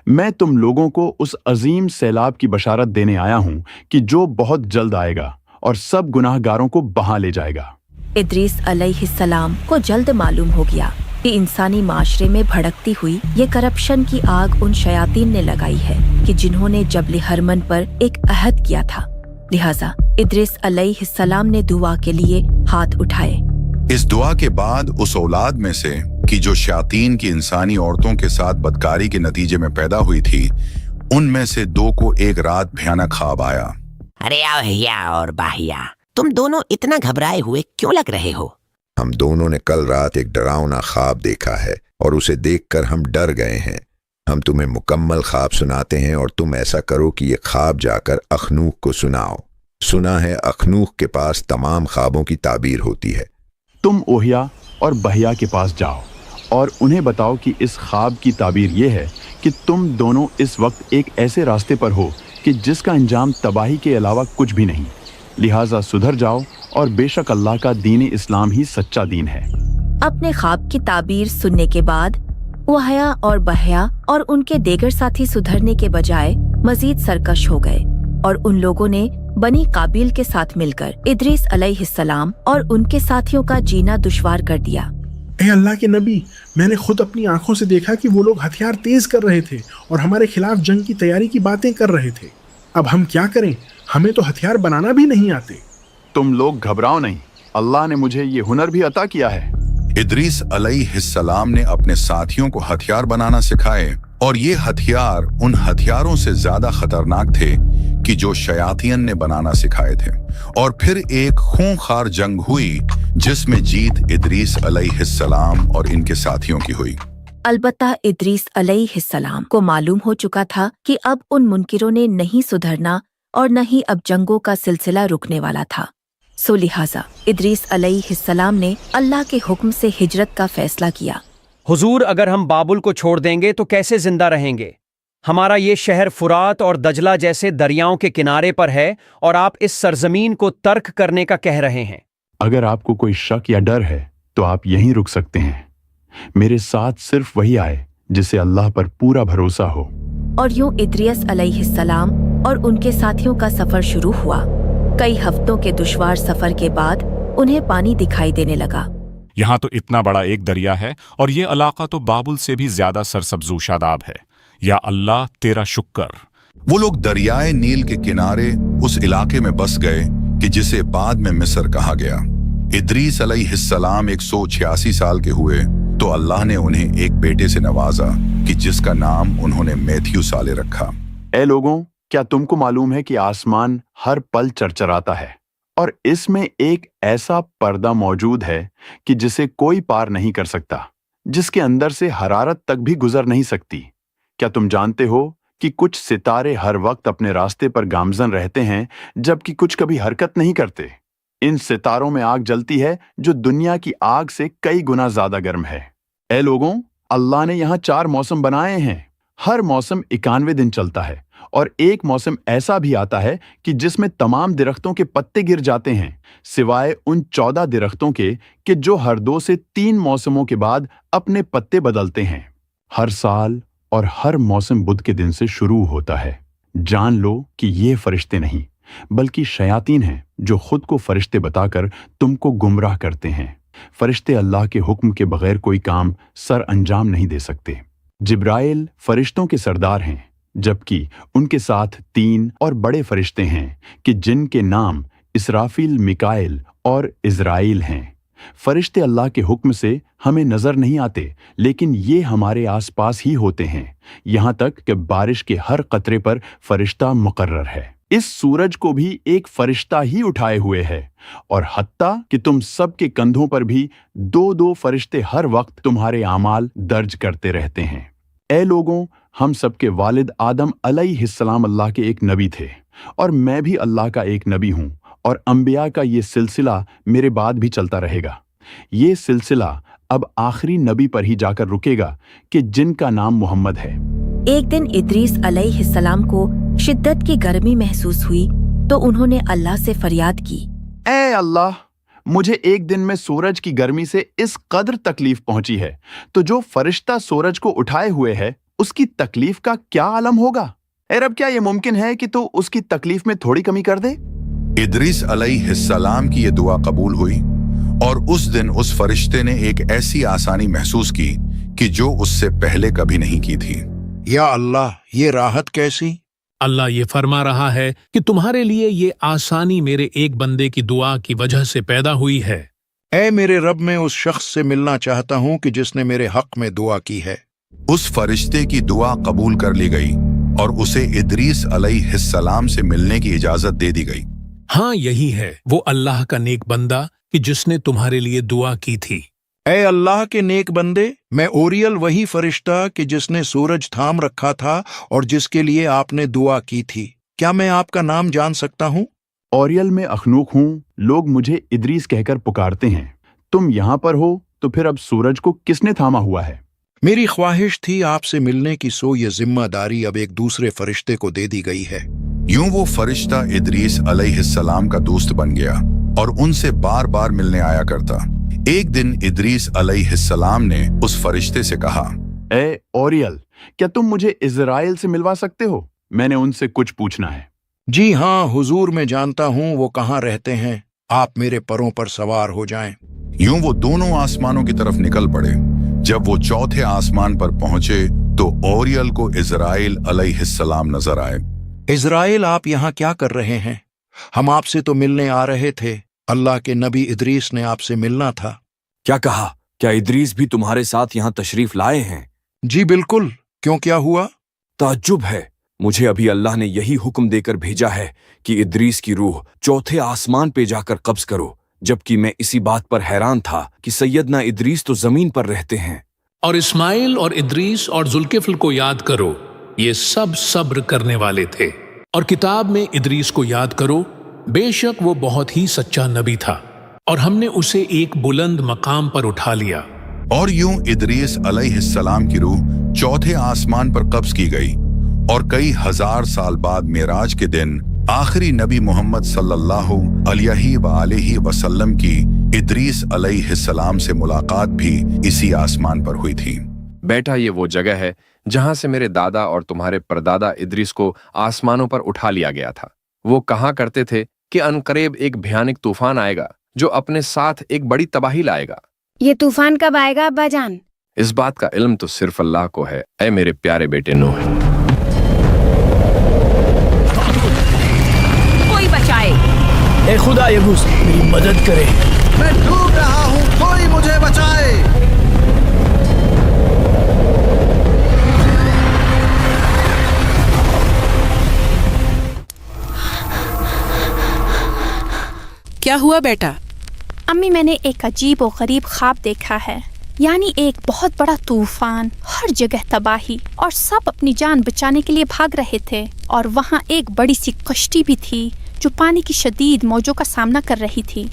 मैं तुम लोगों को उस अजीम सैलाब की बशारत देने आया हूँ कि जो बहुत जल्द आएगा और सब गुनाहगारों को बहा ले जाएगा। इदरीस अलैहिस्सलाम को जल्द मालूम हो गया कि इंसानी माशरे में भड़कती हुई ये करप्शन की आग उन शयातीन ने लगाई है कि जिन्होंने जबल हरमन पर एक अहद किया था। लिहाजा इदरीस अलैहिस्सलाम ने दुआ के लिए हाथ उठाए। इस दुआ के बाद उस औलाद में से कि जो शयातीन की इंसानी औरतों के साथ बदकारी के नतीजे में पैदा हुई थी, उनमें से 2 को एक रात भयानक ख्वाब आया। अरे भैया और बाहिया, तुम दोनों इतना घबराए हुए क्यों लग रहे हो? हम दोनों ने कल रात एक डरावना ख्वाब देखा है और उसे देखकर हम डर गए हैं। हम तुम्हें मुकम्मल ख्वाब सुनाते हैं और तुम ऐसा करो कि ये ख्वाब जाकर अखनूख को सुनाओ। सुना है अखनूख के पास तमाम ख्वाबों की ताबीर होती है। तुम ओहिया और बहिया के पास जाओ और उन्हें बताओ कि इस ख्वाब की ताबीर ये है कि तुम दोनों इस वक्त एक ऐसे रास्ते पर हो कि जिसका अंजाम तबाही के अलावा कुछ भी नहीं। लिहाजा सुधर जाओ और बेशक अल्लाह का दीन इस्लाम ही सच्चा दीन है। अपने ख्वाब की ताबीर सुनने के बाद वहया और बहया और उनके देगर साथी सुधरने के बजाय मजीद सरकश हो गए और उन लोगों ने बनी काबिल के साथ मिलकर इदरीस अलैहिस्सलाम और उनके साथियों का जीना दुश्वार कर दिया। ए अल्लाह के नबी, मैंने खुद अपनी आंखों से देखा कि वो लोग हथियार तेज कर रहे थे और हमारे खिलाफ जंग की तैयारी की बातें कर रहे थे। अब हम क्या करें? हमें तो हथियार बनाना भी नहीं आते। तुम लोग घबराओ नहीं, अल्लाह ने मुझे ये हुनर भी अता किया है। इदरीस अलैहिस्सलाम ने अपने साथियों को हथियार बनाना सिखाए और ये हथियार उन हथियारों से ज्यादा खतरनाक थे कि जो शयातीन ने बनाना सिखाए थे। और फिर एक खूंखार जंग हुई जिसमें जीत इदरीस अलैहिस्सलाम और इनके साथियों की हुई। अलबत्ता इदरीस अलैहिस्सलाम को मालूम हो चुका था कि अब उन मुनकिरों ने नहीं सुधरना और न ही अब जंगों का सिलसिला रुकने वाला था। सो लिहाजा इदरीस अलैहिस्सलाम ने अल्लाह के हुक्म से हिजरत का फैसला किया। हुजूर, अगर हम बाबुल को छोड़ देंगे तो कैसे जिंदा रहेंगे? हमारा ये शहर फुरात और दजला जैसे दरियाओं के किनारे पर है और आप इस सरजमीन को तर्क करने का कह रहे हैं। अगर आपको कोई शक या डर है तो आप यहीं रुक सकते हैं। मेरे साथ सिर्फ वही आए जिसे अल्लाह पर पूरा भरोसा हो। और यूं इदरीस अलैहिस्सलाम और उनके साथियों का सफर शुरू हुआ। कई हफ्तों के दुश्वार सफर के बाद उन्हें पानी दिखाई देने लगा। यहाँ तो इतना बड़ा एक दरिया है और ये इलाका तो बाबुल से भी ज्यादा सरसब्जू शादाब है। या अल्लाह तेरा शुक्र। वो लोग दरियाए नील के किनारे उस इलाके में बस गए कि जिसे बाद में मिस्र कहा गया। इदरीस अलैहिस्सलाम 186 साल के हुए तो अल्लाह ने उन्हें एक बेटे से नवाजा कि जिसका नाम उन्होंने मैथ्यू साले रखा। ए लोगों, क्या तुमको मालूम है कि आसमान हर पल चरचराता है और इसमें एक ऐसा पर्दा मौजूद है कि जिसे कोई पार नहीं कर सकता, जिसके अंदर से हरारत तक भी गुजर नहीं सकती। क्या तुम जानते हो कि कुछ सितारे हर वक्त अपने रास्ते पर गामजन रहते हैं जबकि कुछ कभी हरकत नहीं करते? इन सितारों में आग जलती है जो दुनिया की आग से कई गुना ज्यादा गर्म है। ए लोगों, अल्लाह ने यहाँ 4 मौसम बनाए हैं। हर मौसम 91 दिन चलता है और एक मौसम ऐसा भी आता है कि जिसमें तमाम दरख्तों के पत्ते गिर जाते हैं, सिवाय उन 14 दरख्तों के कि जो हर 2 से 3 मौसमों के बाद अपने पत्ते बदलते हैं। हर साल और हर मौसम बुध के दिन से शुरू होता है। जान लो कि ये फरिश्ते नहीं बल्कि शयातीन हैं जो खुद को फरिश्ते बताकर तुमको गुमराह करते हैं। फरिश्ते अल्लाह के हुक्म के बगैर कोई काम सर अंजाम नहीं दे सकते। जिब्राइल फरिश्तों के सरदार हैं, जबकि उनके साथ 3 और बड़े फरिश्ते हैं कि जिनके नाम इसराफील, मिकाइल और इज़राइल हैं। फरिश्ते अल्लाह के हुक्म से हमें नजर नहीं आते, लेकिन ये हमारे आसपास ही होते हैं, यहाँ तक कि बारिश के हर कतरे पर फरिश्ता मुकर्रर है। इस सूरज को भी एक फरिश्ता ही उठाए हुए है और हत्ता कि तुम सब के कंधों पर भी 2-2 फरिश्ते हर वक्त तुम्हारे आमाल दर्ज करते रहते हैं। ए लोगों, हम सबके वालिद आदम अलैहिस्सलाम अल्लाह के एक नबी थे और मैं भी अल्लाह का एक नबी हूँ और अंबिया का ये सिलसिला मेरे बाद भी चलता रहेगा। ये सिलसिला अब आखिरी नबी पर ही जाकर रुकेगा कि जिनका नाम मोहम्मद है। एक दिन इद्रीस अलैहिस्सलाम को शिद्दत की गर्मी महसूस हुई तो उन्होंने अल्लाह से फरियाद की, ए अल्लाह, मुझे एक दिन में सूरज की गर्मी से इस कदर तकलीफ पहुंची है, तो जो फरिश्ता सूरज को उठाए हुए है उसकी तकलीफ का क्या आलम होगा। ए रब, क्या ये मुमकिन है कि तू उसकी तकलीफ में थोड़ी कमी कर दे। इद्रीस अलैहिस्सलाम की ये दुआ कबूल हुई और उस दिन उस फरिश्ते ने एक ऐसी आसानी महसूस की कि जो उससे पहले कभी नहीं की थी। या अल्लाह, ये राहत कैसी? अल्लाह ये फरमा रहा है कि तुम्हारे लिए ये आसानी मेरे एक बंदे की दुआ की वजह से पैदा हुई है। ऐ मेरे रब, मैं उस शख्स से मिलना चाहता हूँ कि जिसने मेरे हक में दुआ की है। उस फरिश्ते की दुआ कबूल कर ली गई और उसे इद्रीस अलैहिस्सलाम से मिलने की इजाजत दे दी गई। हाँ, यही है वो अल्लाह का नेक बंदा कि जिसने तुम्हारे लिए दुआ की थी। ऐ अल्लाह के नेक बंदे, मैं ओरियल वही फरिश्ता कि जिसने सूरज थाम रखा था और जिसके लिए आपने दुआ की थी, क्या मैं आपका नाम जान सकता हूँ? ओरियल में अखनूक हूँ, लोग मुझे इद्रीस कहकर पुकारते हैं। तुम यहाँ पर हो तो फिर अब सूरज को किसने थामा हुआ है? मेरी ख्वाहिश थी आपसे मिलने की, सो ये जिम्मेदारी अब एक दूसरे फरिश्ते को दे दी गई है। यूं वो फरिश्ता इद्रीस अलैहिस्सलाम का दोस्त बन गया और उनसे बार बार मिलने आया करता। एक दिन इद्रीस अलैहिस्सलाम ने उस फरिश्ते से कहा, ए ओरियल, क्या तुम मुझे इज़राइल से मिलवा सकते हो? मैंने उनसे कुछ पूछना है। जी हाँ हुजूर, मैं जानता हूँ वो कहाँ रहते हैं। आप मेरे परों पर सवार हो जाएं। यूं वो दोनों आसमानों की तरफ निकल पड़े। जब वो चौथे आसमान पर पहुंचे तो ओरियल को इज़राइल अलैहिस्सलाम नजर आए। इज़राइल, आप यहाँ क्या कर रहे हैं? हम आपसे तो मिलने आ रहे थे। अल्लाह के नबी इद्रीस ने आपसे मिलना था। क्या कहा? क्या इद्रीस भी तुम्हारे साथ यहाँ तशरीफ लाए हैं? जी बिल्कुल। क्यों, क्या हुआ? ताज्जुब है, मुझे अभी अल्लाह ने यही हुक्म देकर भेजा है कि इद्रीस की रूह चौथे आसमान पे जाकर कब्ज करो, जबकि मैं इसी बात पर हैरान था कि सैयदना इद्रीस तो जमीन पर रहते हैं। और इस्माइल और इद्रीस और जुल्किफ्ल को याद करो, ये सब सब्र करने वाले थे। और किताब में इद्रीस को याद करो, बेशक वो बहुत ही सच्चा नबी था और हमने उसे एक बुलंद मकाम पर उठा लिया। और यूं इद्रीस अलैहिस्सलाम की रूह चौथे आसमान पर कब्ज की गई और कई हजार साल बाद मेराज के दिन आखिरी नबी मोहम्मद सल्लल्लाहु अलैहि वसल्लम की इद्रीस अलैहिस्सलाम से मुलाकात भी इसी आसमान पर हुई थी। बेटा, ये वो जगह है जहां से मेरे दादा और तुम्हारे परदादा इद्रीस को आसमानों पर उठा लिया गया था। वो कहा करते थे कि अनकरीब एक भयानक तूफान आएगा जो अपने साथ एक बड़ी तबाही लाएगा। ये तूफान कब आएगा अब्बा जान? इस बात का इल्म तो सिर्फ अल्लाह को है। ऐ मेरे प्यारे बेटे नूह, कोई बचाए। ए खुदा यगूस, मेरी मदद करे, मैं डूब रहा हूँ, कोई मुझे बचाए। क्या हुआ बेटा? अम्मी, मैंने एक अजीब और गरीब ख्वाब देखा है। यानी एक बहुत बड़ा तूफान, हर जगह तबाही और सब अपनी जान बचाने के लिए भाग रहे थे। और वहाँ एक बड़ी सी कश्ती भी थी जो पानी की शदीद मौजों का सामना कर रही थी।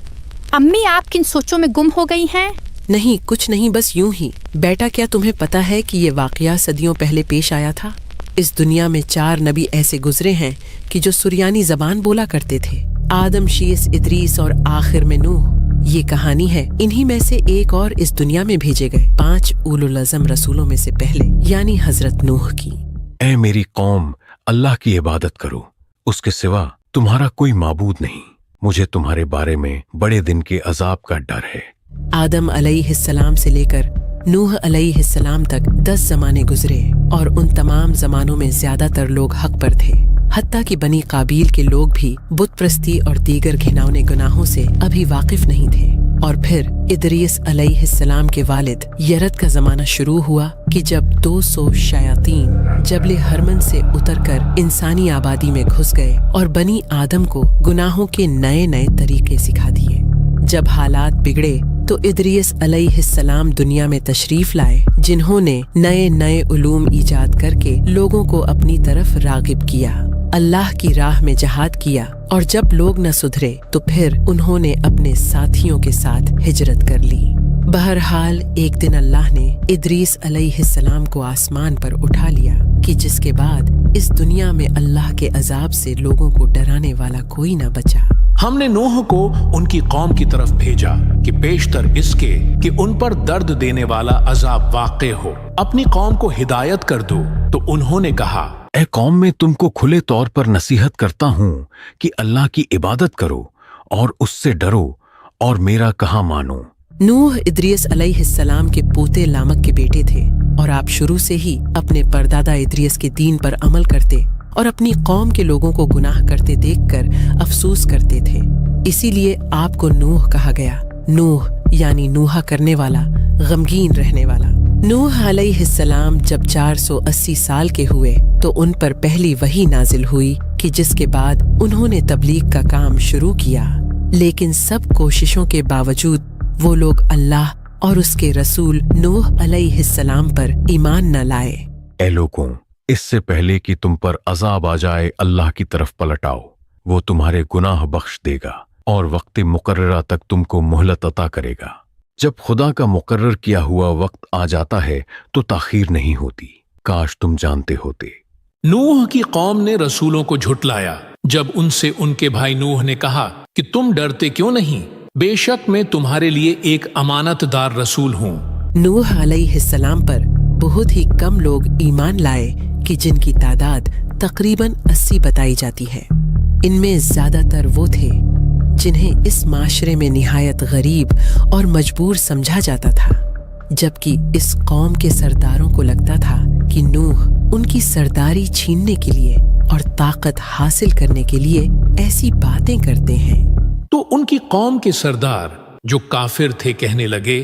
अम्मी, आप किन सोचों में गुम हो गई हैं? नहीं, कुछ नहीं, बस यूं ही। बेटा, क्या तुम्हें पता है कि ये वाकया सदियों पहले पेश आया था? इस दुनिया में 4 नबी ऐसे गुजरे हैं कि जो सुरियानी जबान बोला करते थे। आदम, शीस, इदरीस और आखिर में नूह। ये कहानी है इन्हीं में से एक और इस दुनिया में भेजे गए 5 उलुल अज़म रसूलों में से पहले, यानी हजरत नूह की। ऐ मेरी कौम, अल्लाह की इबादत करो, उसके सिवा तुम्हारा कोई माबूद नहीं। मुझे तुम्हारे बारे में बड़े दिन के अजाब का डर है। आदम अलैहिस्सलाम से लेकर नूह अलैहिस्सलाम तक 10 जमाने गुजरे और उन तमाम जमानों में ज्यादातर लोग हक पर थे। हत्ता कि बनी काबील के लोग भी बुत प्रस्ती और दीगर घिनौने गुनाहों से अभी वाकिफ नहीं थे। और फिर इदरीस अलैहिस्सलाम के वालिद यरद का जमाना शुरू हुआ कि जब 200 शयातीन जबले हरमन से उतरकर इंसानी आबादी में घुस गए और बनी आदम को गुनाहों के नए नए तरीके सिखा दिए। जब हालात बिगड़े तो इदरीस अलैहिस्सलाम दुनिया में तशरीफ लाए, जिन्होंने नए नए उलूम इजाद करके लोगों को अपनी तरफ रागिब किया, अल्लाह की राह में जहाद किया। और जब लोग न सुधरे तो फिर उन्होंने अपने साथियों के साथ हिजरत कर ली। बहरहाल एक दिन अल्लाह ने इदरीस अलैहिस्सलाम को आसमान पर उठा लिया कि जिसके बाद इस दुनिया में अल्लाह के अजाब से लोगों को डराने वाला कोई न बचा। हमने नूह को उनकी कौम की तरफ भेजा कि पेशतर इसके कि उन पर दर्द देने वाला अजाब वाक़े हो, अपनी कौम को हिदायत कर दो। तो उन्होंने कहा, ऐ कौम, मैं तुमको खुले तौर पर नसीहत करता हूँ कि अल्लाह की इबादत करो और उससे डरो और मेरा कहाँ मानो। नूह इदरीस अलैहिस्सलाम के पोते लामक के बेटे थे और आप शुरू से ही अपने परदादा इदरीस के दीन पर अमल करते और अपनी कौम के लोगों को गुनाह करते देखकर अफसोस करते थे। इसीलिए आपको नूह कहा गया। नूह यानी नूहा करने वाला, गमगीन रहने वाला। नूह अलैहिस्सलाम जब 480 साल के हुए तो उन पर पहली वही नाजिल हुई कि जिसके बाद उन्होंने तबलीग का काम शुरू किया। लेकिन सब कोशिशों के बावजूद वो लोग अल्लाह और उसके रसूल नूह अलैहिस्सलाम पर ईमान न लाए। ऐ लोगों, इससे पहले कि तुम पर अजाब आ जाए, अल्लाह की तरफ पलट आओ। वो तुम्हारे गुनाह बख्श देगा और वक्त मुकर्ररा तक तुमको मोहलत अता करेगा। जब खुदा का मुकर्रर किया हुआ वक्त आ जाता है तो ताखीर नहीं होती। काश तुम जानते होते। नूह की कौम ने रसूलों को झुटलाया जब उनसे उनके भाई नूह ने कहा कि तुम डरते क्यों नहीं, बेशक मैं तुम्हारे लिए एक अमानतदार रसूल हूँ। नूह अलैहिस्सलाम पर बहुत ही कम लोग ईमान लाए कि जिनकी तादाद तकरीबन 80 बताई जाती है। इनमें ज्यादातर वो थे जिन्हें इस माशरे में निहायत गरीब और मजबूर समझा जाता था, जबकि इस कौम के सरदारों को लगता था कि नूह उनकी सरदारी छीनने के लिए और ताकत हासिल करने के लिए ऐसी बातें करते हैं। तो उनकी कौम के सरदार जो काफिर थे कहने लगे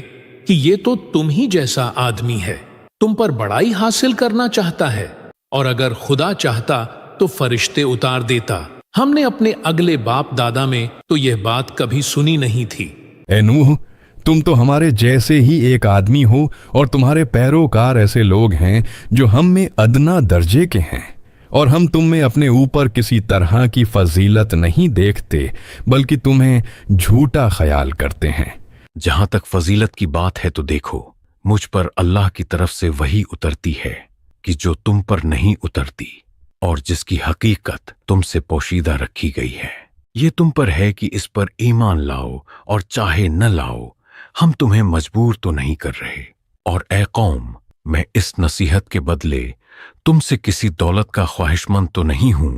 कि ये तो तुम ही जैसा आदमी है, तुम पर बड़ाई हासिल करना चाहता है, और अगर खुदा चाहता तो फरिश्ते उतार देता। हमने अपने अगले बाप दादा में तो यह बात कभी सुनी नहीं थी। ए नूह, तुम तो हमारे जैसे ही एक आदमी हो और तुम्हारे पैरोकार ऐसे लोग हैं जो हम में अदना दर्जे के हैं, और हम तुम में अपने ऊपर किसी तरह की फजीलत नहीं देखते बल्कि तुम्हें झूठा ख्याल करते हैं। जहां तक फजीलत की बात है तो देखो, मुझ पर अल्लाह की तरफ से वही उतरती है कि जो तुम पर नहीं उतरती, और जिसकी हकीकत तुमसे पोशीदा रखी गई है। ये तुम पर है कि इस पर ईमान लाओ और चाहे न लाओ, हम तुम्हें मजबूर तो नहीं कर रहे। और ए कौम, मैं इस नसीहत के बदले तुमसे किसी दौलत का ख्वाहिशमंद तो नहीं हूं।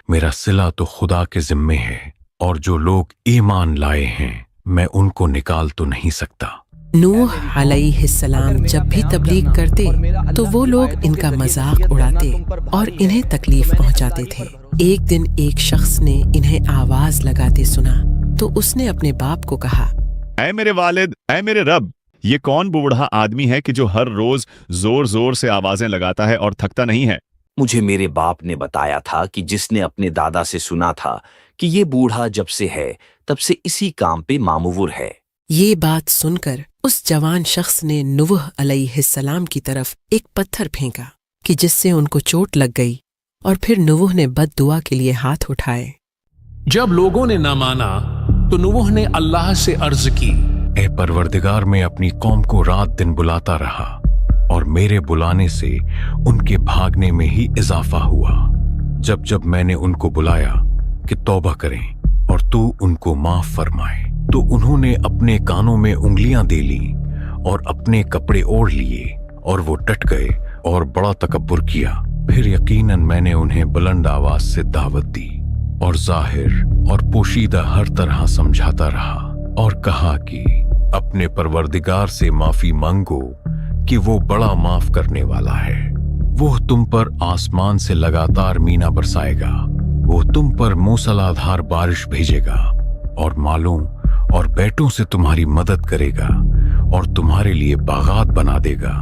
मेरा सिला तो खुदा के जिम्मे है, और जो लोग ईमान लाए हैं मैं उनको निकाल तो नहीं सकता। नूह अलैहिस्सलाम जब भी तबलीग करते तो वो लोग इनका मजाक उड़ाते और इन्हें तकलीफ पहुंचाते थे। एक दिन एक शख्स ने इन्हें आवाज लगाते सुना तो उसने अपने बाप को कहा, ऐ मेरे वालिद, ऐ मेरे रब, ये कौन बूढ़ा आदमी है कि जो हर रोज जोर जोर से आवाजें लगाता है और थकता नहीं है? मुझे मेरे बाप ने बताया था कि जिसने अपने दादा से सुना था कि ये बूढ़ा जब से है तब से इसी काम पे मामूर है। ये बात सुनकर उस जवान शख्स ने नूह अलैहिस्सलाम की तरफ एक पत्थर फेंका कि जिससे उनको चोट लग गई, और फिर नूह ने बद्दुआ के लिए हाथ उठाए। जब लोगों ने न माना तो नूह ने अल्लाह से अर्ज की, ए परवरदिगार, मैं अपनी कौम को रात दिन बुलाता रहा और मेरे बुलाने से उनके भागने में ही इजाफा हुआ। जब जब मैंने उनको बुलाया कि तौबा करें और तू उनको माफ फरमाए, तो उन्होंने अपने कानों में उंगलियां दे ली और अपने कपड़े ओढ़ लिए और वो डट गए और बड़ा तकब्बुर किया। फिर यकीनन मैंने उन्हें बुलंद आवाज से दावत दी और जाहिर और पोशीदा हर तरह समझाता रहा और कहा कि अपने परवरदिगार से माफी मांगो कि वो बड़ा माफ करने वाला है। वो तुम पर आसमान से लगातार मीना बरसाएगा, वो तुम पर मूसलाधार बारिश भेजेगा और मालों और बेटों से तुम्हारी मदद करेगा और तुम्हारे लिए बागात बना देगा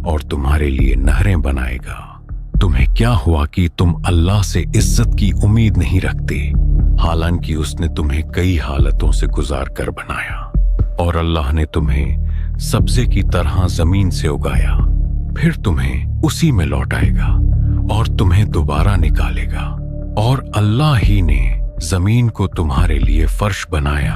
और तुम्हारे लिए नहरें बनाएगा। तुम्हें क्या हुआ कि तुम अल्लाह से इज्जत की उम्मीद नहीं रखते, हालांकि उसने तुम्हें कई हालतों से गुजार कर बनाया और अल्लाह ने तुम्हें सब्जे की तरह जमीन से उगाया, फिर तुम्हें उसी में लौटाएगा और तुम्हें दोबारा निकालेगा। और अल्लाह ही ने जमीन को तुम्हारे लिए फर्श बनाया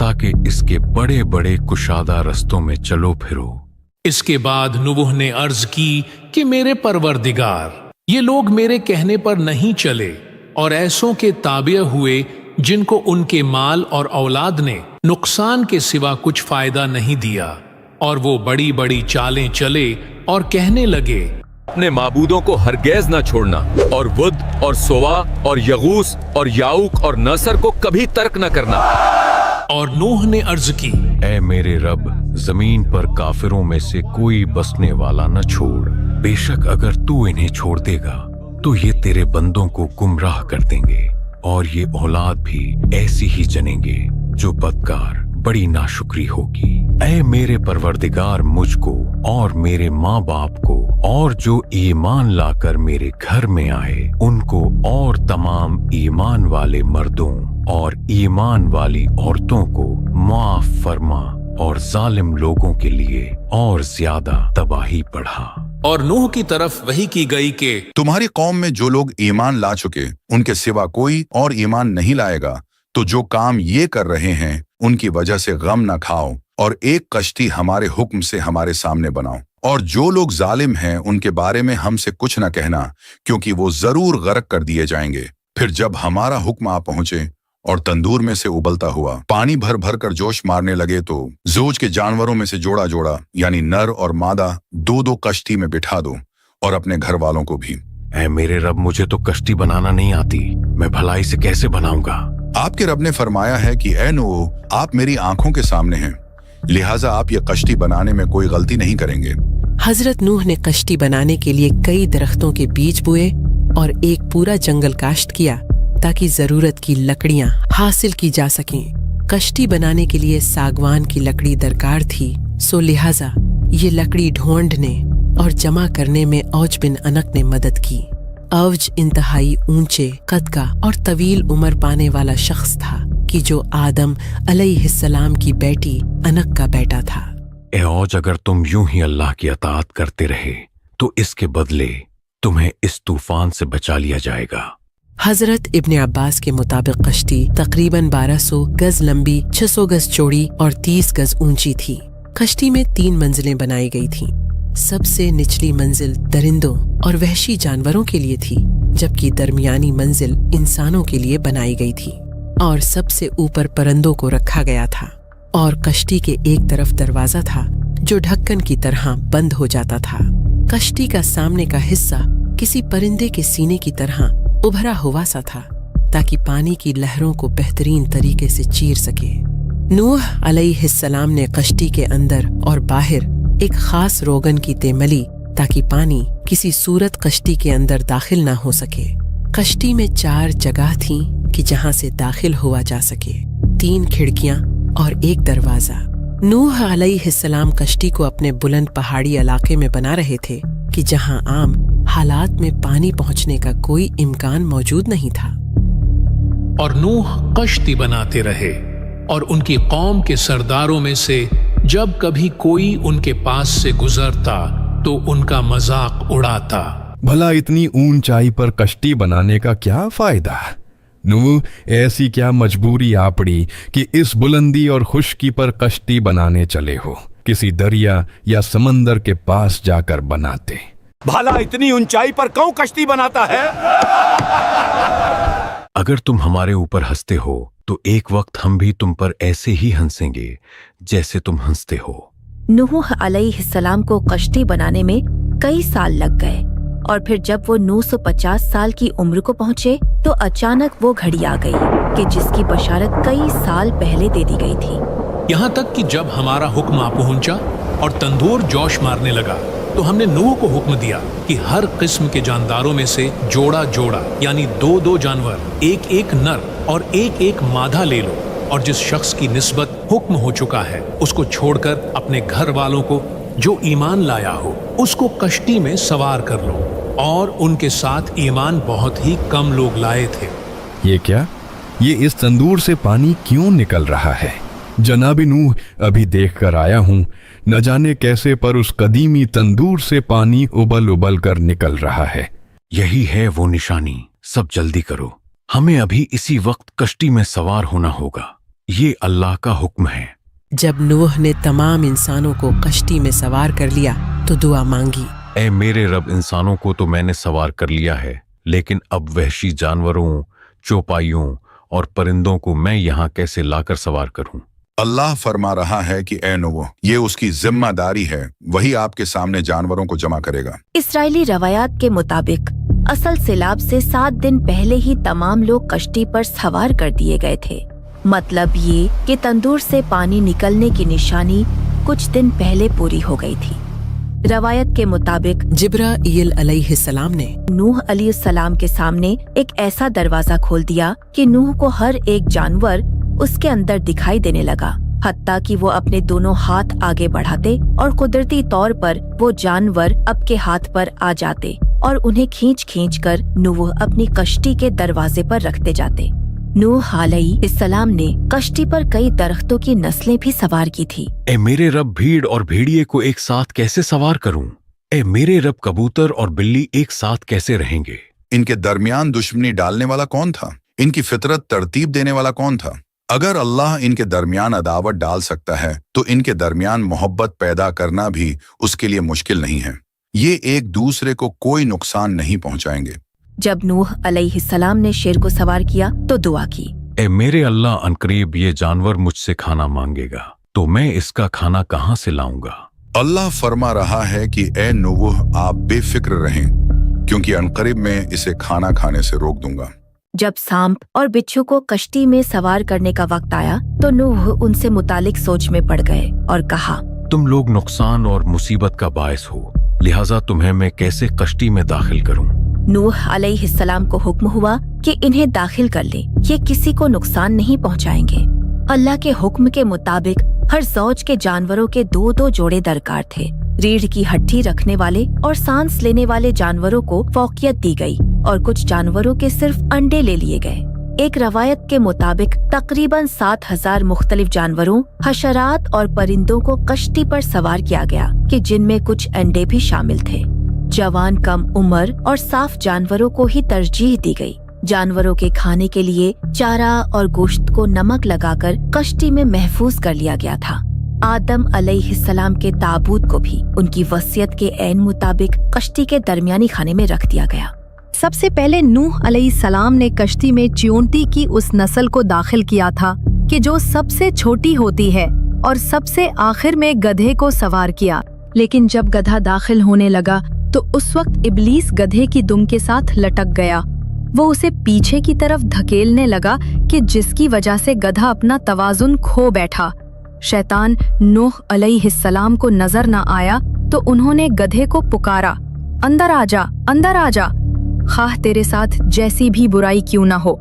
ताकि इसके बड़े बड़े कुशादा रस्तों में चलो फिरो। इसके बाद नूह ने अर्ज की कि मेरे परवरदिगार, ये लोग मेरे कहने पर नहीं चले और ऐसों के ताबे हुए जिनको उनके माल और औलाद ने नुकसान के सिवा कुछ फायदा नहीं दिया, और वो बड़ी बड़ी चालें चले और कहने लगे, अपने माबूदों को हरगिज़ न छोड़ना और वुद और सोवा और यगूस और याऊक और नसर को कभी तर्क न करना। और नूह ने अर्ज की, ऐ मेरे रब, जमीन पर काफिरों में से कोई बसने वाला न छोड़। बेशक अगर तू इन्हें छोड़ देगा तो ये तेरे बंदों को गुमराह कर देंगे और ये औलाद भी ऐसी ही जनेंगे जो बदकार बड़ी नाशुक्री होगी। ऐ मेरे परवरदिगार, मुझको और मेरे माँ बाप को और जो ईमान लाकर मेरे घर में आए उनको और तमाम ईमान वाले मर्दों और ईमान वाली औरतों को माफ फरमा और जालिम लोगों के लिए और ज्यादा तबाही बढ़ा। और नूह की तरफ वही की गई कि तुम्हारी कौम में जो लोग ईमान ला चुके उनके सिवा कोई और ईमान नहीं लाएगा, तो जो काम ये कर रहे हैं उनकी वजह से गम न खाओ और एक कश्ती हमारे हुक्म से हमारे सामने बनाओ। और जो लोग जालिम हैं उनके बारे में हमसे कुछ न कहना, क्योंकि वो जरूर गर्क कर दिए जाएंगे। फिर जब हमारा हुक्म आ पहुंचे और तंदूर में से उबलता हुआ पानी भर भर कर जोश मारने लगे, तो जोज के जानवरों में से जोड़ा जोड़ा यानी नर और मादा दो दो कश्ती में बिठा दो और अपने घर वालों को भी। ऐ मेरे रब, मुझे तो कश्ती बनाना नहीं आती, मैं भलाई से कैसे बनाऊंगा? आपके रब ने फरमाया है कि ऐ नूह, आप मेरी आंखों के सामने हैं, लिहाजा आप ये कश्ती बनाने में कोई गलती नहीं करेंगे। हजरत नूह ने कश्ती बनाने के लिए कई दरख्तों के बीज बोए और एक पूरा जंगल काश्त किया ताकि जरूरत की लकड़ियां हासिल की जा सकें। कश्ती बनाने के लिए सागवान की लकड़ी दरकार थी, सो लिहाजा ये लकड़ी ढूंढने और जमा करने में औज बिन अनक ने मदद की। औज इंतहाई ऊंचे कद का और तवील उम्र पाने वाला शख्स था कि जो आदम अलैहिस्सलाम की बेटी अनक का बेटा था। ए औज, अगर तुम यूं ही अल्लाह की अताअत करते रहे तो इसके बदले तुम्हें इस तूफान से बचा लिया जाएगा। हजरत इब्ने अब्बास के मुताबिक कश्ती तकरीबन 1200 गज लंबी, 600 गज चौड़ी और 30 गज ऊंची थी। कश्ती में 3 मंजिलें बनाई गई थीं। सबसे निचली मंजिल दरिंदों और वहशी जानवरों के लिए थी, जबकि दरमियानी मंजिल इंसानों के लिए बनाई गई थी और सबसे ऊपर परिंदों को रखा गया था। और कश्ती के एक तरफ दरवाजा था जो ढक्कन की तरह बंद हो जाता था। कश्ती का सामने का हिस्सा किसी परिंदे के सीने की तरह उभरा हुआ सा था ताकि पानी की लहरों को बेहतरीन तरीके से चीर सके। नूह अलैहिस्सलाम ने कश्ती के अंदर और बाहर एक खास रोगन की तेमली ताकि पानी किसी सूरत कश्ती के अंदर दाखिल ना हो सके। कश्ती में 4 जगह थीं कि जहां से दाखिल हुआ जा सके, 3 खिड़कियां और 1 दरवाजा। नूह अलैहिस्सलाम कश्ती को अपने बुलंद पहाड़ी इलाके में बना रहे थे कि जहां आम हालात में पानी पहुंचने का कोई इम्कान मौजूद नहीं था। और नूह कश्ती बनाते रहे और उनकी कौम के सरदारों में से जब कभी कोई उनके पास से गुजरता तो उनका मजाक उड़ाता। भला इतनी ऊंचाई पर कश्ती बनाने का क्या फायदा? नूह, ऐसी क्या मजबूरी आ पड़ी कि इस बुलंदी और खुश्की पर कश्ती बनाने चले हो? किसी दरिया या समंदर के पास जाकर बनाते। भला इतनी ऊंचाई पर कौन कश्ती बनाता है? अगर तुम हमारे ऊपर हंसते हो तो एक वक्त हम भी तुम पर ऐसे ही हंसेंगे जैसे तुम हंसते हो। नूह अलैहिस्सलाम को कश्ती बनाने में कई साल लग गए और फिर जब वो 950 साल की उम्र को पहुँचे तो अचानक वो घड़ी आ गई कि जिसकी बशारत कई साल पहले दे दी गई थी। यहाँ तक कि जब हमारा हुक्म आ पहुंचा और तंदूर जोश मारने लगा तो हमने नूह को हुक्म दिया कि हर किस्म के जानदारों में से जोड़ा जोड़ा यानी 2-2 जानवर, एक एक नर और एक एक मादा ले लो, और जिस शख्स की निस्बत हुक्म हो चुका है उसको छोड़कर अपने घर वालों को जो ईमान लाया हो उसको कश्ती में सवार कर लो। और उनके साथ ईमान बहुत ही कम लोग लाए थे। ये क्या? ये इस तंदूर से पानी क्यों निकल रहा है? जनाब नूह, अभी देख कर आया हूँ, न जाने कैसे पर उस कदीमी तंदूर से पानी उबल उबल कर निकल रहा है। यही है वो निशानी। सब जल्दी करो, हमें अभी इसी वक्त कश्ती में सवार होना होगा। ये अल्लाह का हुक्म है। जब नूह ने तमाम इंसानों को कश्ती में सवार कर लिया तो दुआ मांगी, ए मेरे रब, इंसानों को तो मैंने सवार कर लिया है, लेकिन अब वहशी जानवरों, चौपाइयों और परिंदों को मैं यहाँ कैसे लाकर सवार करूं? अल्लाह फरमा रहा है कि ए नूह, ये उसकी जिम्मेदारी है, वही आपके सामने जानवरों को जमा करेगा। इस्राएली रवायात के मुताबिक असल सैलाब से 7 दिन पहले ही तमाम लोग कश्ती पर सवार कर दिए गए थे। मतलब ये कि तंदूर से पानी निकलने की निशानी कुछ दिन पहले पूरी हो गई थी। रवायत के मुताबिक जिब्राईल अलैहिस्सलाम ने नूह अलैहिस्सलाम के सामने एक ऐसा दरवाजा खोल दिया कि नूह को हर एक जानवर उसके अंदर दिखाई देने लगा, हत्ता कि वो अपने दोनों हाथ आगे बढ़ाते और कुदरती तौर पर वो जानवर अब के हाथ पर आ जाते और उन्हें खींच खींच कर नूह अपनी कश्ती के दरवाजे पर रखते जाते। नूह अलैहिस्सलाम ने कश्ती पर कई दरख्तों की नस्लें भी सवार की थी। ए मेरे रब, भीड़ और भेड़िए को एक साथ कैसे सवार करूं? ए मेरे रब, कबूतर और बिल्ली एक साथ कैसे रहेंगे? इनके दरमियान दुश्मनी डालने वाला कौन था? इनकी फितरत तरतीब देने वाला कौन था? अगर अल्लाह इनके दरमियान अदावत डाल सकता है तो इनके दरमियान मोहब्बत पैदा करना भी उसके लिए मुश्किल नहीं है। ये एक दूसरे को कोई नुकसान नहीं पहुंचाएंगे। जब नूह अलैहिस्सलाम ने शेर को सवार किया तो दुआ की, ए मेरे अल्लाह, अनकरीब ये जानवर मुझसे खाना मांगेगा तो मैं इसका खाना कहाँ से लाऊंगा? अल्लाह फरमा रहा है कि ए नूह, आप बेफिक्र रहें, क्योंकि अनकरीब मैं इसे खाना खाने से रोक दूंगा। जब सांप और बिच्छू को कश्ती में सवार करने का वक्त आया तो नूह उनसे मुतालिक सोच में पड़ गए और कहा, तुम लोग नुकसान और मुसीबत का बायस हो, लिहाजा तुम्हें मैं कैसे कश्ती में दाखिल करूं? नूह अलैहिस्सलाम को हुक्म हुआ कि इन्हें दाखिल कर ले, ये किसी को नुकसान नहीं पहुंचाएंगे। अल्लाह के हुक्म के मुताबिक हर ज़ौज के जानवरों के 2-2 जोड़े दरकार थे। रीढ़ की हड्डी रखने वाले और सांस लेने वाले जानवरों को फौकियत दी गई और कुछ जानवरों के सिर्फ अंडे ले लिए गए। एक रवायत के मुताबिक तकरीबन 7000 मुख्तलिफ जानवरों, हशरात और परिंदों को कश्ती पर सवार किया गया कि जिनमें कुछ अंडे भी शामिल थे। जवान, कम उम्र और साफ जानवरों को ही तरजीह दी गई। जानवरों के खाने के लिए चारा और गोश्त को नमक लगाकर कश्ती में महफूज कर लिया गया था। आदम अलैहिस्सलाम के ताबूत को भी उनकी वसीयत के ऐन मुताबिक कश्ती के दरमियानी खाने में रख दिया गया। सबसे पहले नूह अलैहिस्सलाम ने कश्ती में च्योंटी की उस नस्ल को दाखिल किया था कि जो सबसे छोटी होती है, और सबसे आखिर में गधे को सवार किया। लेकिन जब गधा दाखिल होने लगा तो उस वक्त इब्लीस गधे की दुम के साथ लटक गया। वो उसे पीछे की तरफ धकेलने लगा कि जिसकी वजह से गधा अपना तवाजुन खो बैठा। शैतान नूह अलैहिस्सलाम को नजर न आया तो उन्होंने गधे को पुकारा, अंदर आजा, अंदर आजा, खाह तेरे साथ जैसी भी बुराई क्यों न हो।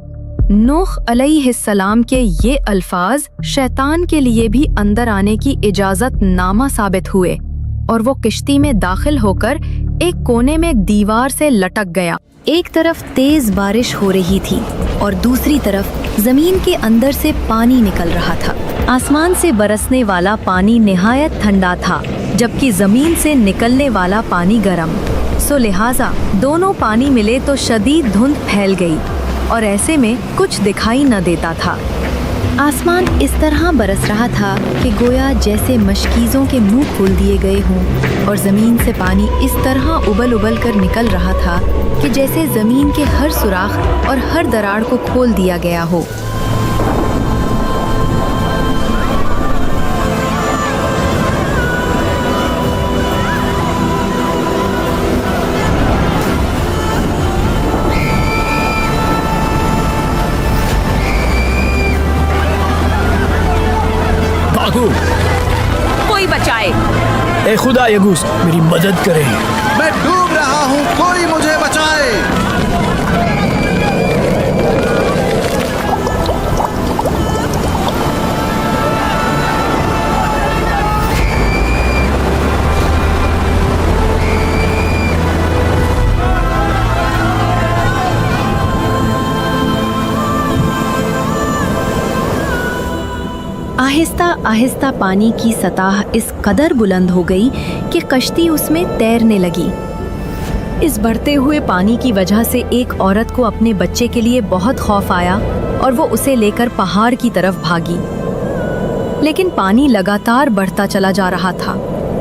नूह अलैहिस्सलाम के ये अल्फाज शैतान के लिए भी अंदर आने की इजाजत नामा साबित हुए और वो किश्ती में दाखिल होकर एक कोने में दीवार से लटक गया। एक तरफ तेज बारिश हो रही थी और दूसरी तरफ जमीन के अंदर से पानी निकल रहा था। आसमान से बरसने वाला पानी निहायत ठंडा था, जबकि जमीन से निकलने वाला पानी गर्म। सो लिहाजा दोनों पानी मिले तो शदीद धुंध फैल गई। और ऐसे में कुछ दिखाई न देता था। आसमान इस तरह बरस रहा था कि गोया जैसे मशकीज़ों के मुंह खोल दिए गए हों, और ज़मीन से पानी इस तरह उबल उबल कर निकल रहा था कि जैसे ज़मीन के हर सुराख और हर दरार को खोल दिया गया हो। कोई बचाए। ए खुदा यगूस, मेरी मदद करे। मैं डूब रहा हूँ, कोई मुझे बचाए। आहिस्ता आहिस्ता पानी की सतह इस कदर बुलंद हो गई कि कश्ती उसमें तैरने लगी। इस बढ़ते हुए पानी की वजह से एक औरत को अपने बच्चे के लिए बहुत खौफ आया और वो उसे लेकर पहाड़ की तरफ भागी। लेकिन पानी लगातार बढ़ता चला जा रहा था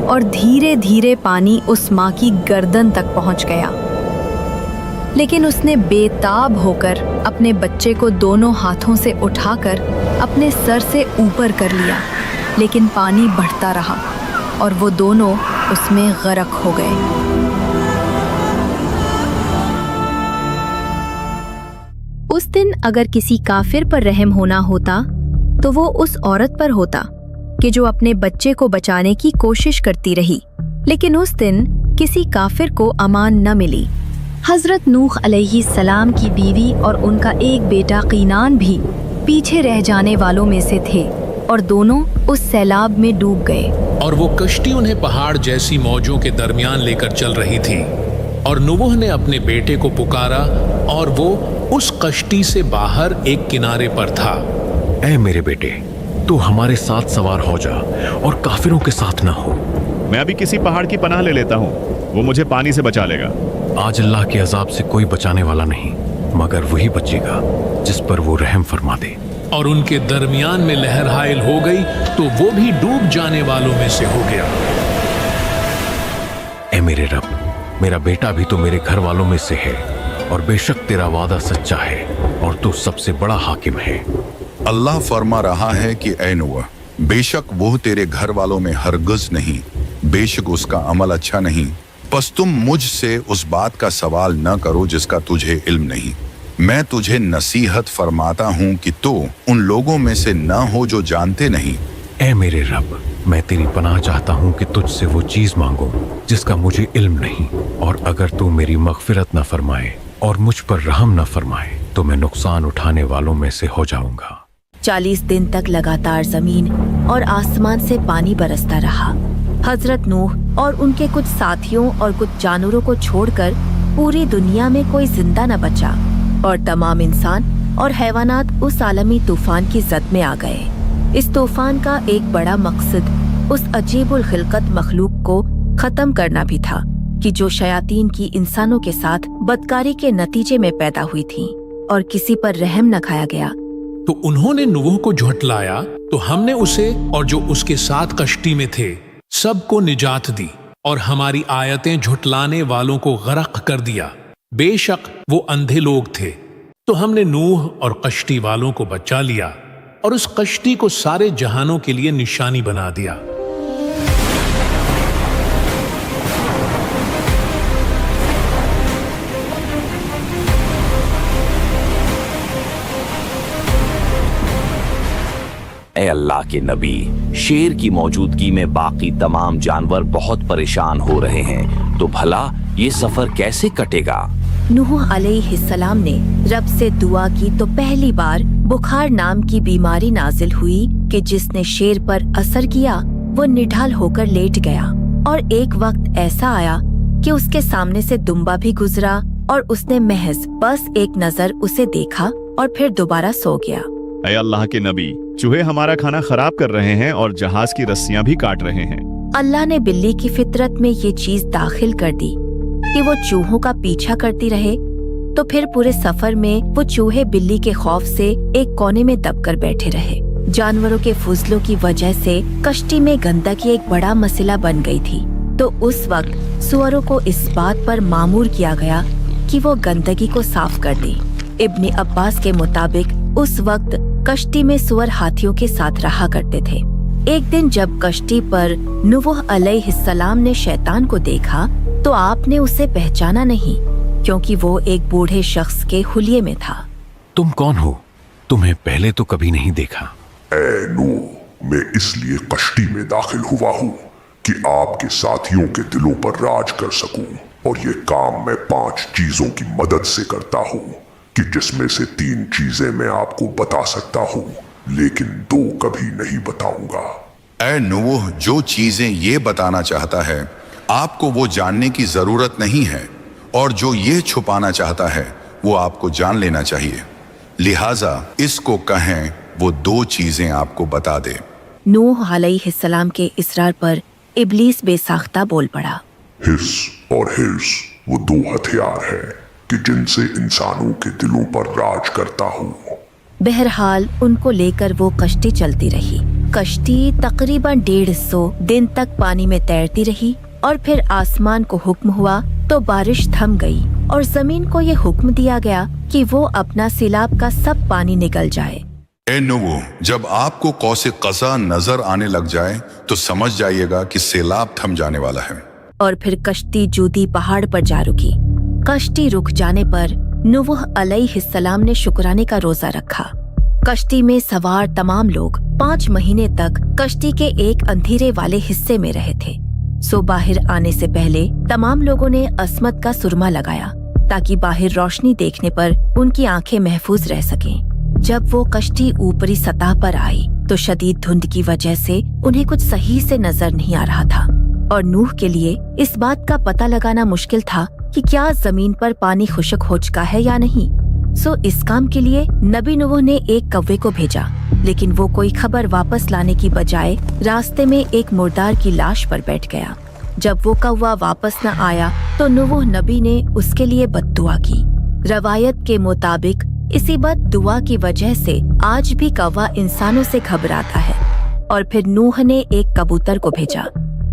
और धीरे धीरे पानी उस माँ की गर्दन तक पहुँच गया। लेकिन उसने बेताब होकर अपने बच्चे को दोनों हाथों से उठाकर अपने सर से ऊपर कर लिया, लेकिन पानी बढ़ता रहा और वो दोनों उसमें गर्क हो गए। उस दिन अगर किसी काफिर पर रहम होना होता तो वो उस औरत पर होता कि जो अपने बच्चे को बचाने की कोशिश करती रही, लेकिन उस दिन किसी काफिर को अमान न मिली। हजरत नूह अलैहिस्सलाम की बीवी और उनका एक बेटा कीनान भी पीछे रह जाने वालों में से थे और दोनों उस सैलाब में डूब गए। और वो कश्ती उन्हें पहाड़ जैसी मौजों के दरमियान लेकर चल रही थी, और नूह ने अपने बेटे को पुकारा और वो उस कश्ती से बाहर एक किनारे पर था। ऐ मेरे बेटे, तू हमारे साथ सवार हो जा और काफिरों के साथ ना हो। मैं अभी किसी पहाड़ की पनाह ले लेता हूँ, वो मुझे पानी से बचा लेगा। आज अल्लाह के अजाब से कोई बचाने वाला नहीं मगर वही बचेगा जिस पर वो रहम फरमा दे। और उनके दरमियान में लहर हायल हो गई तो वो भी डूब जाने वालों में से हो गया। ऐ मेरे रब, मेरा बेटा भी तो मेरे घर वालों में से है और बेशक तेरा वादा सच्चा है और तू सबसे बड़ा हाकिम है। अल्लाह फरमा रहा है कि ऐ नूह, बेशक वो तेरे घर वालों में हरगिज़ नहीं, बेशक उसका अमल अच्छा नहीं। बस तुम मुझसे उस बात का सवाल न करो जिसका तुझे इल्म नहीं। मैं तुझे नसीहत फरमाता हूँ कि तू उन लोगों में से न हो जो जानते नहीं। ऐ मेरे रब, मैं तेरी पनाह चाहता हूँ कि तुझसे वो चीज मांगो जिसका मुझे इल्म नहीं, और अगर तू मेरी मगफिरत न फरमाए और मुझ पर रहम न फरमाए तो मैं नुकसान उठाने वालों में से हो जाऊंगा। 40 दिन तक लगातार जमीन और आसमान से पानी बरसता रहा। हजरत नूह और उनके कुछ साथियों और कुछ जानवरों को छोड़कर पूरी दुनिया में कोई जिंदा न बचा और तमाम इंसान और हैवानात उस आलमी तूफान की जद में आ गए। इस तूफान का एक बड़ा मकसद उस अजीबुल खिलकत मखलूक को खत्म करना भी था कि जो शयातीन की इंसानों के साथ बदकारी के नतीजे में पैदा हुई थी और किसी पर रहम न खाया गया। तो उन्होंने नूह को झुठलाया तो हमने उसे और जो उसके साथ कश्ती में थे सबको निजात दी और हमारी आयतें झुठलाने वालों को गरक कर दिया। बेशक वो अंधे लोग थे। तो हमने नूह और कश्ती वालों को बचा लिया और उस कश्ती को सारे जहानों के लिए निशानी बना दिया। ए अल्लाह के नबी, शेर की मौजूदगी में बाकी तमाम जानवर बहुत परेशान हो रहे हैं, तो भला ये सफर कैसे कटेगा? नूह अलैहिस्सलाम ने रब से दुआ की तो पहली बार बुखार नाम की बीमारी नाजिल हुई कि जिसने शेर पर असर किया। वो निढाल होकर लेट गया और एक वक्त ऐसा आया कि उसके सामने से दुम्बा भी गुजरा और उसने महज बस एक नजर उसे देखा और फिर दोबारा सो गया। ऐ अल्लाह के नबी, चूहे हमारा खाना खराब कर रहे हैं और जहाज की रस्सियां भी काट रहे हैं। अल्लाह ने बिल्ली की फितरत में ये चीज दाखिल कर दी कि वो चूहों का पीछा करती रहे, तो फिर पूरे सफर में वो चूहे बिल्ली के खौफ से एक कोने में दबकर बैठे रहे। जानवरों के फुजलों की वजह से कश्ती में गंदगी एक बड़ा मसला बन गई थी। तो उस वक्त सुअरों को इस बात पर मामूर किया गया कि वो गंदगी को साफ कर दे। इब्ने अब्बास के मुताबिक उस वक्त कश्ती में सुअर हाथियों के साथ रहा करते थे। एक दिन जब कश्ती पर नूह अलैहिस्सलाम ने शैतान को देखा तो आपने उसे पहचाना नहीं, क्योंकि वो एक बूढ़े शख्स के हुलिये में था। तुम कौन हो? तुम्हें पहले तो कभी नहीं देखा। ऐ नूह, मैं इसलिए कश्ती में दाखिल हुआ हूँ कि आपके साथियों के दिलों पर राज कर सकूं, और ये काम मैं 5 चीजों की मदद से करता हूँ कि जिसमें से 3 चीजें मैं आपको बता सकता हूँ, लेकिन 2 कभी नहीं बताऊंगा। ऐ नूह, जो चीजें ये बताना चाहता है आपको वो जानने की जरूरत नहीं है, और जो ये छुपाना चाहता है वो आपको जान लेना चाहिए। लिहाजा इसको कहें वो 2 चीजें आपको बता दे। नूह अलैहिस्सलाम के इसरार पर इब्लीस बेसाख्ता बोल पड़ा। हिस और हिर्स वो 2 हथियार हैं कि जिनसे इंसानों के दिलों पर राज करता हूँ। बहरहाल उनको लेकर वो कश्ती चलती रही। कश्ती तकरीबन 150 दिन तक पानी में तैरती रही, और फिर आसमान को हुक्म हुआ तो बारिश थम गई, और जमीन को ये हुक्म दिया गया कि वो अपना सिलाब का सब पानी निगल जाए। ए नूह, जब आपको कौसे कज़ा नजर आने लग जाए तो समझ जाइएगा कि सैलाब थम जाने वाला है। और फिर कश्ती जूदी पहाड़ पर जा रुकी। कश्ती रुक जाने पर नूह अलैहिस्सलाम ने शुक्राने का रोजा रखा। कश्ती में सवार तमाम लोग 5 महीने तक कश्ती के एक अंधेरे वाले हिस्से में रहे थे। सो बाहर आने से पहले तमाम लोगों ने अस्मत का सुरमा लगाया ताकि बाहर रोशनी देखने पर उनकी आंखें महफूज रह सकें। जब वो कश्ती ऊपरी सतह पर आई तो शदीद धुंध की वजह से उन्हें कुछ सही से नजर नहीं आ रहा था, और नूह के लिए इस बात का पता लगाना मुश्किल था कि क्या जमीन पर पानी खुश्क हो चुका है या नहीं। सो इस काम के लिए नबी नूह ने एक कौवे को भेजा, लेकिन वो कोई खबर वापस लाने की बजाय रास्ते में एक मुर्दार की लाश पर बैठ गया। जब वो कौवा वापस न आया तो नूह नबी ने उसके लिए बद्दुआ की। रवायत के मुताबिक इसी बद्दुआ की वजह से आज भी कौवा इंसानों से घबराता है। और फिर नूह ने एक कबूतर को भेजा।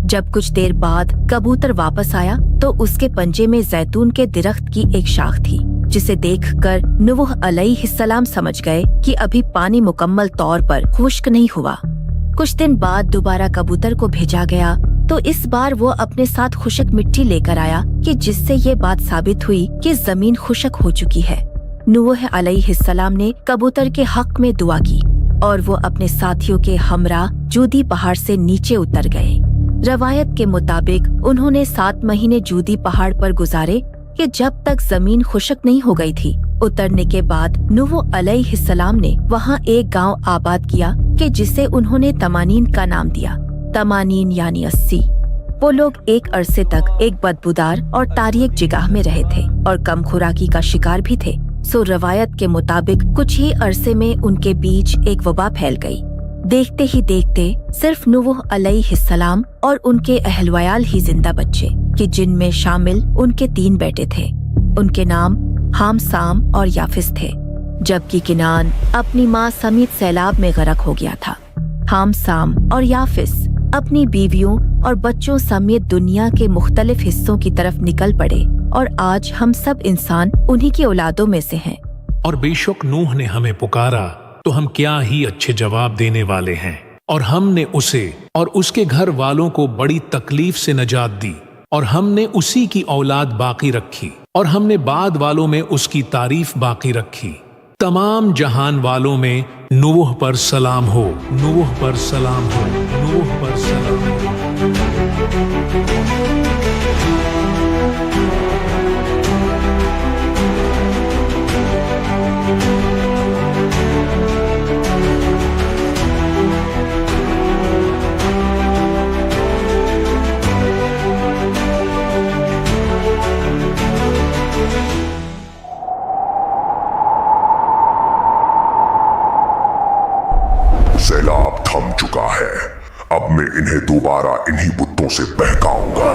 जब कुछ देर बाद कबूतर वापस आया तो उसके पंजे में जैतून के दरख्त की एक शाख थी, जिसे देखकर नूह अलैहिस्सलाम समझ गए कि अभी पानी मुकम्मल तौर पर खुश्क नहीं हुआ। कुछ दिन बाद दोबारा कबूतर को भेजा गया तो इस बार वो अपने साथ खुश्क मिट्टी लेकर आया कि जिससे ये बात साबित हुई कि जमीन खुश्क हो चुकी है। नूह अलैहिस्सलाम ने कबूतर के हक में दुआ की और वो अपने साथियों के हमरा जूदी पहाड़ से नीचे उतर गए। रवायत के मुताबिक उन्होंने 7 महीने जूदी पहाड़ पर गुजारे कि जब तक जमीन खुश्क नहीं हो गई थी। उतरने के बाद नूह अलैहिस्सलाम ने वहाँ एक गांव आबाद किया कि जिसे उन्होंने तमानीन का नाम दिया। तमानीन यानी 80। वो लोग एक अरसे तक एक बदबूदार और तारीक जगह में रहे थे और कम खुराकी का शिकार भी थे। सो रवायत के मुताबिक कुछ ही अरसे में उनके बीच एक वबा फैल गई। देखते ही देखते सिर्फ नूह अलैहिस्सलाम और उनके अहलवयाल ही जिंदा बचे, कि जिनमें शामिल उनके 3 बेटे थे। उनके नाम हाम, साम और याफिस थे, जबकि किनान अपनी माँ समेत सैलाब में गरक हो गया था। हाम, साम और याफिस अपनी बीवियों और बच्चों समेत दुनिया के मुख्तलिफ हिस्सों की तरफ निकल पड़े, और आज हम सब इंसान उन्हीं की औलादों में से हैं। और बेशक नूह ने हमें पुकारा तो हम क्या ही अच्छे जवाब देने वाले हैं, और हमने उसे और उसके घर वालों को बड़ी तकलीफ से नजात दी, और हमने उसी की औलाद बाकी रखी, और हमने बाद वालों में उसकी तारीफ बाकी रखी। तमाम जहान वालों में नूह पर सलाम हो, नूह पर सलाम हो, नूह पर सलाम हो। सैलाब थम चुका है, अब मैं इन्हें दोबारा इन्हीं बुत्तों से बहकाऊंगा।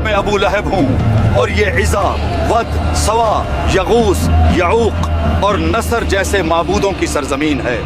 मैं अबू लहब हूँ और ये इज़ा, वद, सवा, यगूस, याऊक और नसर जैसे माबूदों की सरजमीन है।